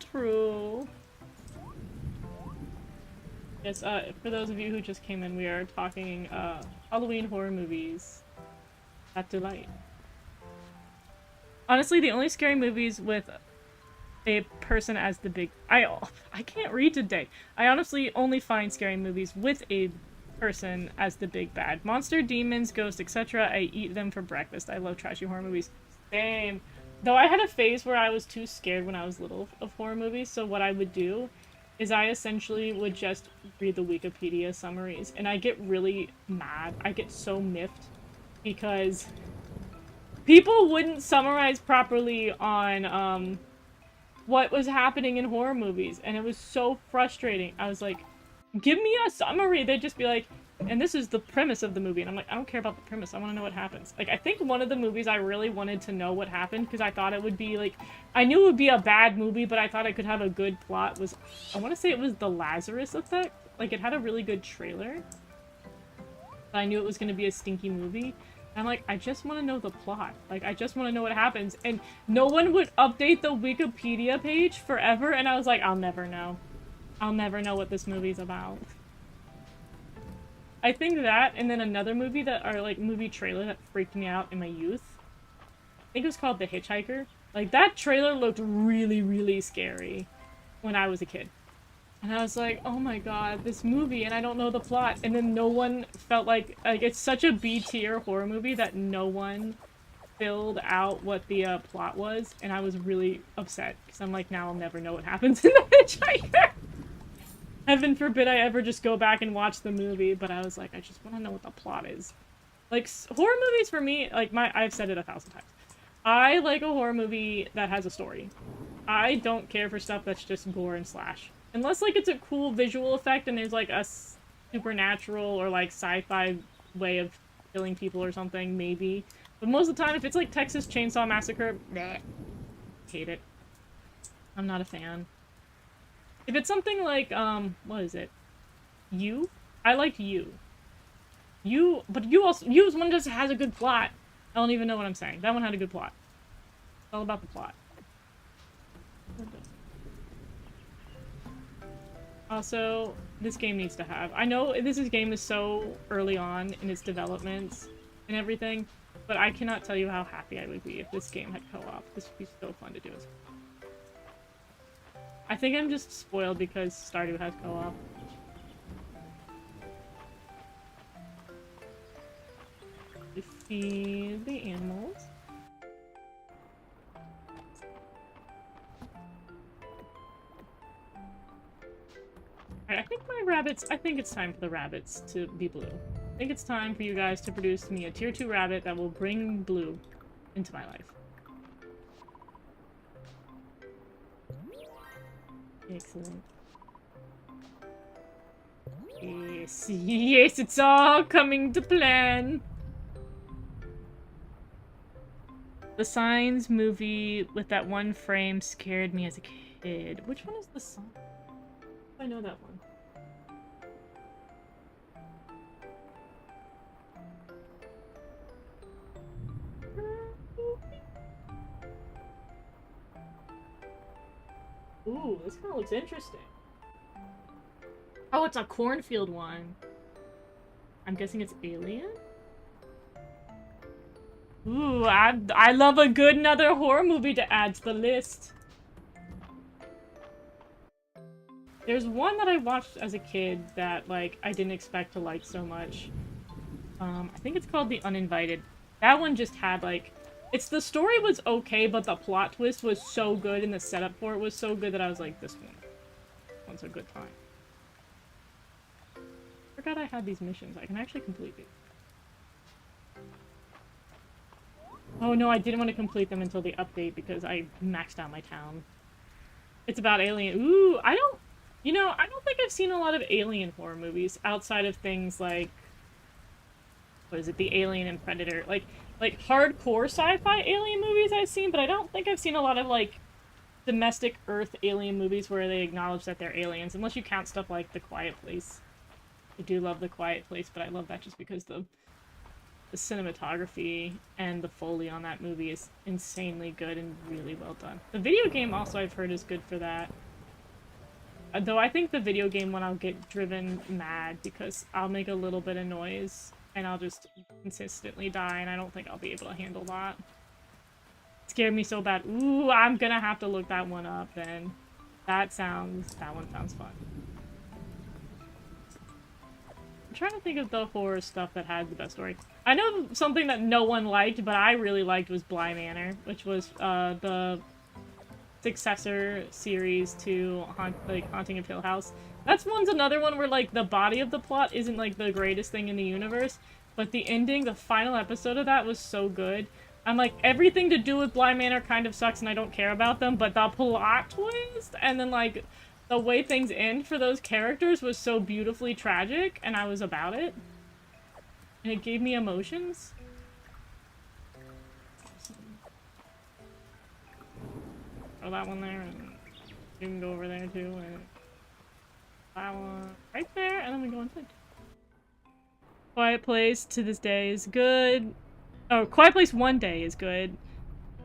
Yes, for those of you who just came in, we are talking, Halloween horror movies. At Delight. Honestly, the only scary movies with a person as the big... I can't read today. I honestly only find scary movies with a person as the big bad. Monster, demons, ghosts, etc. I eat them for breakfast. I love trashy horror movies. Same. Though I had a phase where I was too scared when I was little of horror movies, so what I would do is I essentially would just read the Wikipedia summaries, and I get really mad. I get so miffed because people wouldn't summarize properly on what was happening in horror movies, and it was so frustrating. I was like, give me a summary. They'd just be like, and this is the premise of the movie, and I'm like, I don't care about the premise, I want to know what happens. Like, I think one of the movies I really wanted to know what happened, because I thought it would be, like, I knew it would be a bad movie, but I thought it could have a good plot, was, I want to say it was The Lazarus Effect. Like, it had a really good trailer, but I knew it was going to be a stinky movie. And I'm like, I just want to know the plot. Like, I just want to know what happens. And no one would update the Wikipedia page forever, and I was like, I'll never know. I'll never know what this movie's about. I think that, and then another movie movie trailer that freaked me out in my youth. I think it was called The Hitchhiker. Like, that trailer looked really, really scary when I was a kid. And I was like, oh my god, this movie, and I don't know the plot. And then no one felt like it's such a B-tier horror movie that no one filled out what the plot was. And I was really upset, because I'm like, now I'll never know what happens in The Hitchhiker. Heaven forbid I ever just go back and watch the movie, but I was like, I just want to know what the plot is. Like, horror movies for me, like, I've said it 1,000 times. I like a horror movie that has a story. I don't care for stuff that's just gore and slash. Unless, like, it's a cool visual effect and there's, like, a supernatural or, like, sci-fi way of killing people or something, maybe. But most of the time, if it's, like, Texas Chainsaw Massacre, bleh, hate it. I'm not a fan. If it's something like, what is it? You? I liked You. But You is one just has a good plot. I don't even know what I'm saying. That one had a good plot. It's all about the plot. Also, this game needs to have... I know game is so early on in its development and everything, but I cannot tell you how happy I would be if this game had co-op. This would be so fun to do. I think I'm just spoiled because Stardew has co-op. To feed the animals. Alright, I think it's time for the rabbits to be blue. I think it's time for you guys to produce me a tier 2 rabbit that will bring blue into my life. Excellent. Yes, yes, it's all coming to plan! The Signs movie with that one frame scared me as a kid. Which one is The Signs? I know that one. Ooh, this kind of looks interesting. Oh, it's a cornfield one. I'm guessing it's Alien? Ooh, I love a good another horror movie to add to the list. There's one that I watched as a kid that, like, I didn't expect to like so much. I think it's called The Uninvited. That one just had, like... the story was okay, but the plot twist was so good and the setup for it was so good that I was like, this one's a good time. Forgot I had these missions. I can actually complete these. Oh no, I didn't want to complete them until the update because I maxed out my town. It's about Alien. Ooh, I don't think I've seen a lot of Alien horror movies outside of things like... What is it? The Alien and Predator. Like hardcore sci-fi alien movies I've seen, but I don't think I've seen a lot of, like, domestic Earth alien movies where they acknowledge that they're aliens, unless you count stuff like The Quiet Place. I do love The Quiet Place, but I love that just because the cinematography and the Foley on that movie is insanely good and really well done. The video game also I've heard is good for that. Though I think the video game one I'll get driven mad because I'll make a little bit of noise and I'll just consistently die, and I don't think I'll be able to handle that. It scared me so bad. Ooh, I'm gonna have to look that one up then. That one sounds fun. I'm trying to think of the horror stuff that had the best story. I know something that no one liked, but I really liked was Bly Manor, which was the successor series to Haunting of Hill House. One's another one where, like, the body of the plot isn't, like, the greatest thing in the universe, but the ending, the final episode of that was so good. I'm like, everything to do with Bly Manor kind of sucks and I don't care about them, but the plot twist, and then, like, the way things end for those characters was so beautifully tragic, and I was about it. And it gave me emotions. Throw that one there, and you can go over there too, and that one right there, and then we go inside. Quiet Place to this day is good. Oh, Quiet Place one day is good.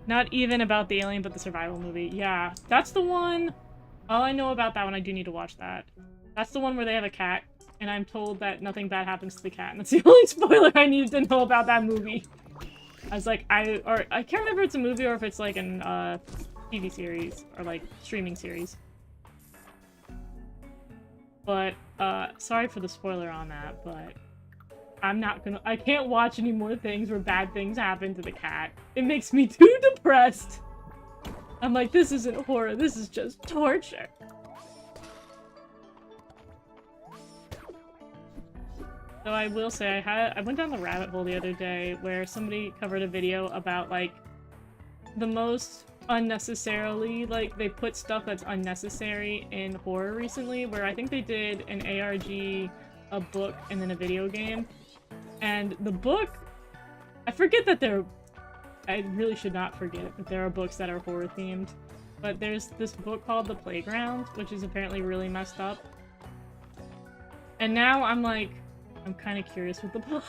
Not even about the alien, but the survival movie. Yeah, that's the one. All I know about that one, I do need to watch that. That's the one where they have a cat, and I'm told that nothing bad happens to the cat, and that's the only spoiler I needed to know about that movie. I was like, I can't remember if it's a movie or if it's like an TV series or like streaming series. But sorry for the spoiler on that, but I can't watch any more things where bad things happen to the cat. It makes me too depressed. I'm like, this isn't horror, this is just torture. So I will say, I went down the rabbit hole the other day where somebody covered a video about, like, the most unnecessarily, like, they put stuff that's unnecessary in horror recently, where I think they did an ARG, a book, and then a video game. And the book, I really should not forget that there are books that are horror themed, but there's this book called The Playground, which is apparently really messed up. And now I'm like, I'm kind of curious with the book.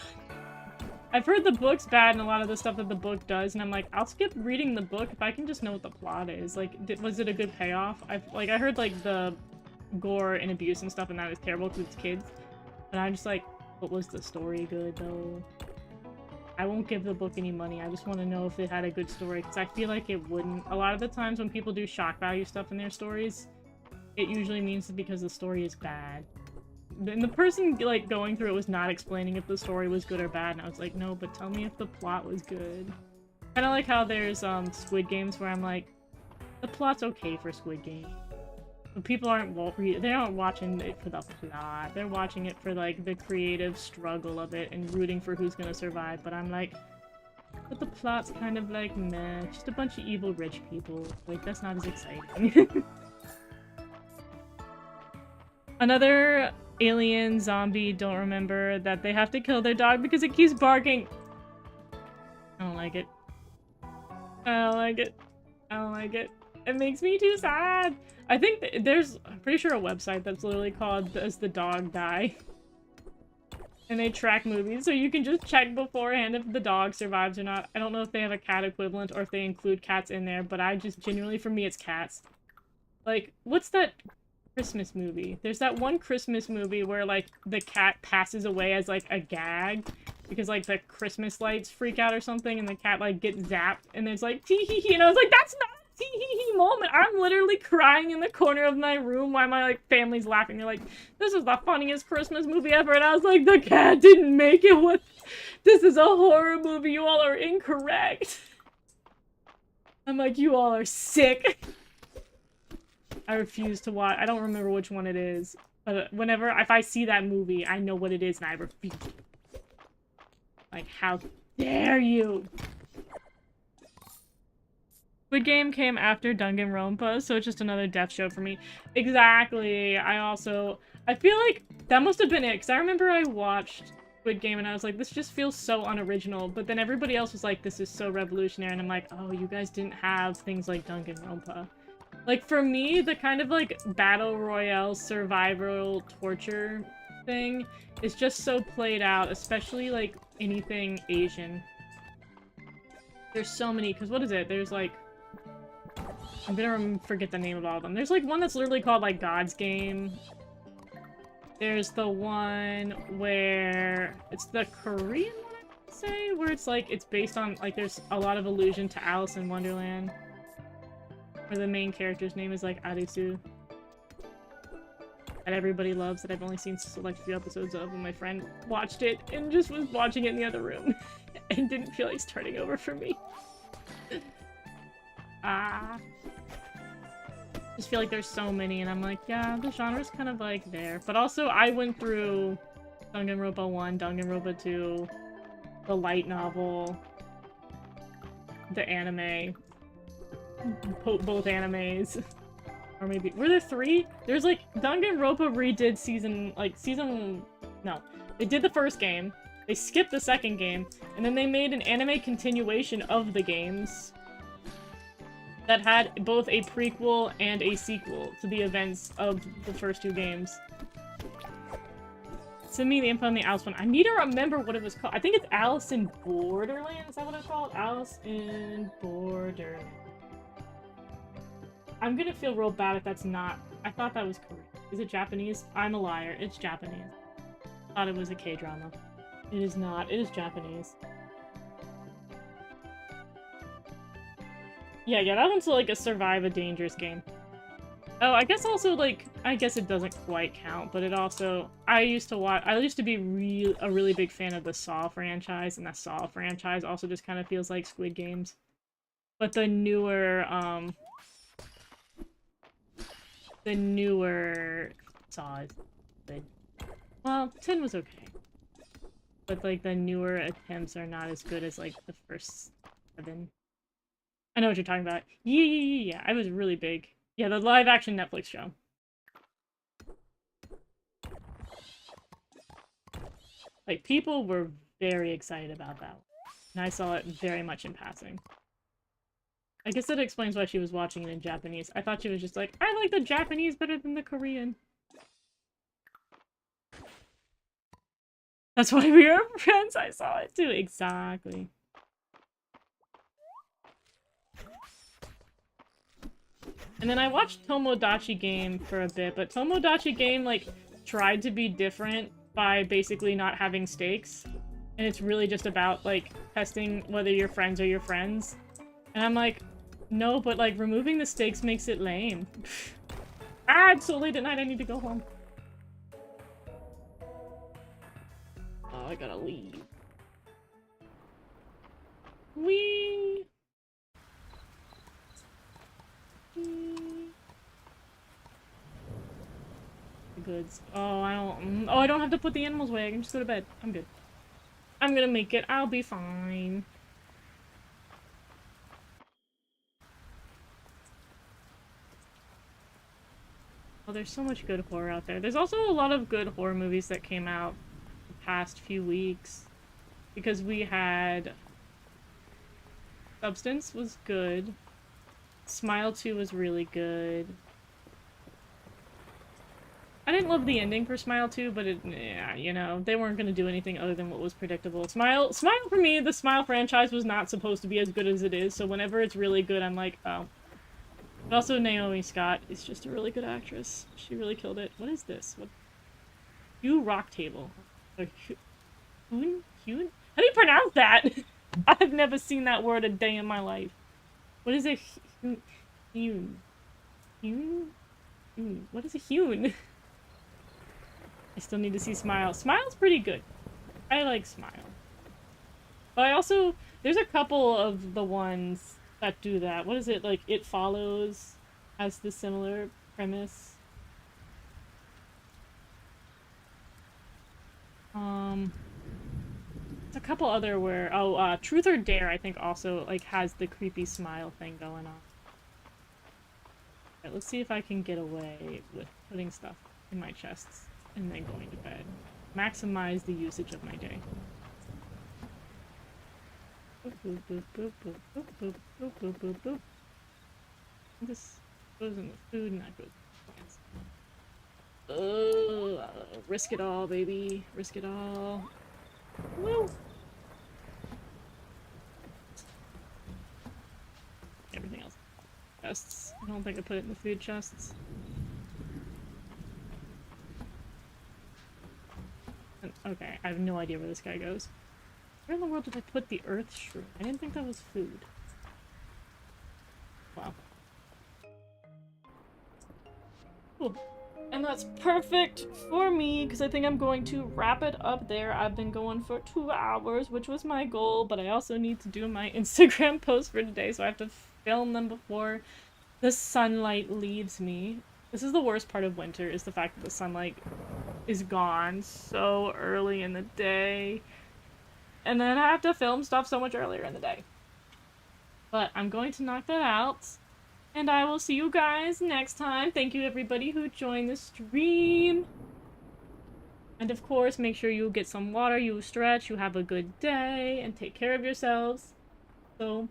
I've heard the book's bad and a lot of the stuff that the book does, and I'm like, I'll skip reading the book if I can just know what the plot is. Like, was it a good payoff? I heard, like, the gore and abuse and stuff, and that is terrible because it's kids. But I'm just like, but was the story good though? I won't give the book any money. I just want to know if it had a good story, because I feel like it wouldn't. A lot of the times when people do shock value stuff in their stories, it usually means because the story is bad. And the person, like, going through it was not explaining if the story was good or bad, and I was like, no, but tell me if the plot was good. Kind of like how there's, Squid Games where I'm like, the plot's okay for Squid Game. But people aren't watching it for the plot. They're watching it for, like, the creative struggle of it and rooting for who's gonna survive. But I'm like, but the plot's kind of like, meh, just a bunch of evil rich people. Like, that's not as exciting. Another alien zombie don't remember that they have to kill their dog because it keeps barking. I don't like it. I don't like it. I don't like it. It makes me too sad. I think there's, I'm pretty sure, a website that's literally called Does the Dog Die? And they track movies, so you can just check beforehand if the dog survives or not. I don't know if they have a cat equivalent or if they include cats in there, but I just genuinely, for me, it's cats. Like, what's that Christmas movie? There's that one Christmas movie where, like, the cat passes away as, like, a gag because, like, the Christmas lights freak out or something and the cat, like, gets zapped and it's like, tee-hee-hee, and I was like, that's not a tee-hee-hee moment! I'm literally crying in the corner of my room while my, like, family's laughing. They're like, this is the funniest Christmas movie ever, and I was like, the cat didn't make it! What? This is a horror movie, you all are incorrect! I'm like, you all are sick! I refuse to watch. I don't remember which one it is. But if I see that movie, I know what it is and I refuse. Like, how dare you? Squid Game came after Danganronpa, so it's just another death show for me. Exactly. I feel like that must have been it, because I remember I watched Squid Game and I was like, this just feels so unoriginal. But then everybody else was like, this is so revolutionary. And I'm like, oh, you guys didn't have things like Danganronpa. Like, for me, the kind of, like, battle royale survival torture thing is just so played out, especially, like, anything Asian. There's so many, because what is it? There's, like... I'm gonna forget the name of all of them. There's, like, one that's literally called, like, God's Game. There's the one where... It's the Korean one, I would say? Where it's, like, it's based on, like, there's a lot of allusion to Alice in Wonderland. Where the main character's name is, like, Arisu. That everybody loves, that I've only seen select few episodes of, and my friend watched it and just was watching it in the other room. And didn't feel like starting over for me. Just feel like there's so many, and I'm like, yeah, the genre's kind of, like, there. But also, I went through Danganronpa 1, Danganronpa 2, the light novel, the anime, both animes. Or maybe, were there 3? There's, like, Danganronpa redid no. They did the first game, they skipped the second game, and then they made an anime continuation of the games that had both a prequel and a sequel to the events of the first 2 games. Send me the info on the Alice one. I need to remember what it was called. I think it's Alice in Borderland? Is that what it's called? Alice in Borderland. I'm gonna feel real bad if that's not... I thought that was Korean. Is it Japanese? I'm a liar. It's Japanese. I thought it was a K-drama. It is not. It is Japanese. Yeah, that one's like a survive a dangerous game. Oh, I guess also, like, I guess it doesn't quite count, but it also... I used to be a really big fan of the Saw franchise, and that Saw franchise also just kind of feels like Squid Games. But the newer Saw is good. Well, 10 was okay. But, like, the newer attempts are not as good as, like, the first 7. I know what you're talking about. Yeah, I was really big. Yeah, the live-action Netflix show. Like, people were very excited about that one. And I saw it very much in passing. I guess that explains why she was watching it in Japanese. I thought she was just like, I like the Japanese better than the Korean. That's why we were friends. I saw it too. Exactly. And then I watched Tomodachi Game for a bit, but Tomodachi Game, like, tried to be different by basically not having stakes. And it's really just about, like, testing whether your friends are your friends. And I'm like, no, but, like, removing the stakes makes it lame. Ah, it's so late at night, I need to go home. Oh, I gotta leave. Whee! Goods. Oh, I don't have to put the animals away. I can just go to bed. I'm good. I'm gonna make it. I'll be fine. Oh, there's so much good horror out there. There's also a lot of good horror movies that came out the past few weeks. Because we had... Substance was good. Smile 2 was really good. I didn't love the ending for Smile 2, but yeah, you know, they weren't gonna do anything other than what was predictable. Smile for me, the Smile franchise was not supposed to be as good as it is, so whenever it's really good, I'm like, oh. But also Naomi Scott is just a really good actress. She really killed it. What is this? What? Hugh Rock Table. Hoon? How do you pronounce that? I've never seen that word a day in my life. What is a hewn? Hewn? What is a hewn? I still need to see Smile. Smile's pretty good. I like Smile. But I also... There's a couple of the ones that do that. What is it? Like, It Follows has the similar premise. There's a couple other where... Oh, Truth or Dare, I think, also, like, has the creepy smile thing going on. Alright, let's see if I can get away with putting stuff in my chests and then going to bed. Maximize the usage of my day. Boop, boop, boop, boop, boop, boop, boop, boop, boop, boop, boop. This goes in the food and that goes in the plants. Risk it all, baby. Risk it all. Woo! Everything else. Chests. I don't think I put it in the food chests. Okay, I have no idea where this guy goes. Where in the world did I put the earth shroom? I didn't think that was food. Wow. Cool. And that's perfect for me, because I think I'm going to wrap it up there. I've been going for 2 hours, which was my goal, but I also need to do my Instagram post for today, so I have to film them before the sunlight leaves me. This is the worst part of winter, is the fact that the sunlight is gone so early in the day. And then I have to film stuff so much earlier in the day. But I'm going to knock that out. And I will see you guys next time. Thank you everybody who joined the stream. And of course, make sure you get some water, you stretch, you have a good day, and take care of yourselves. So,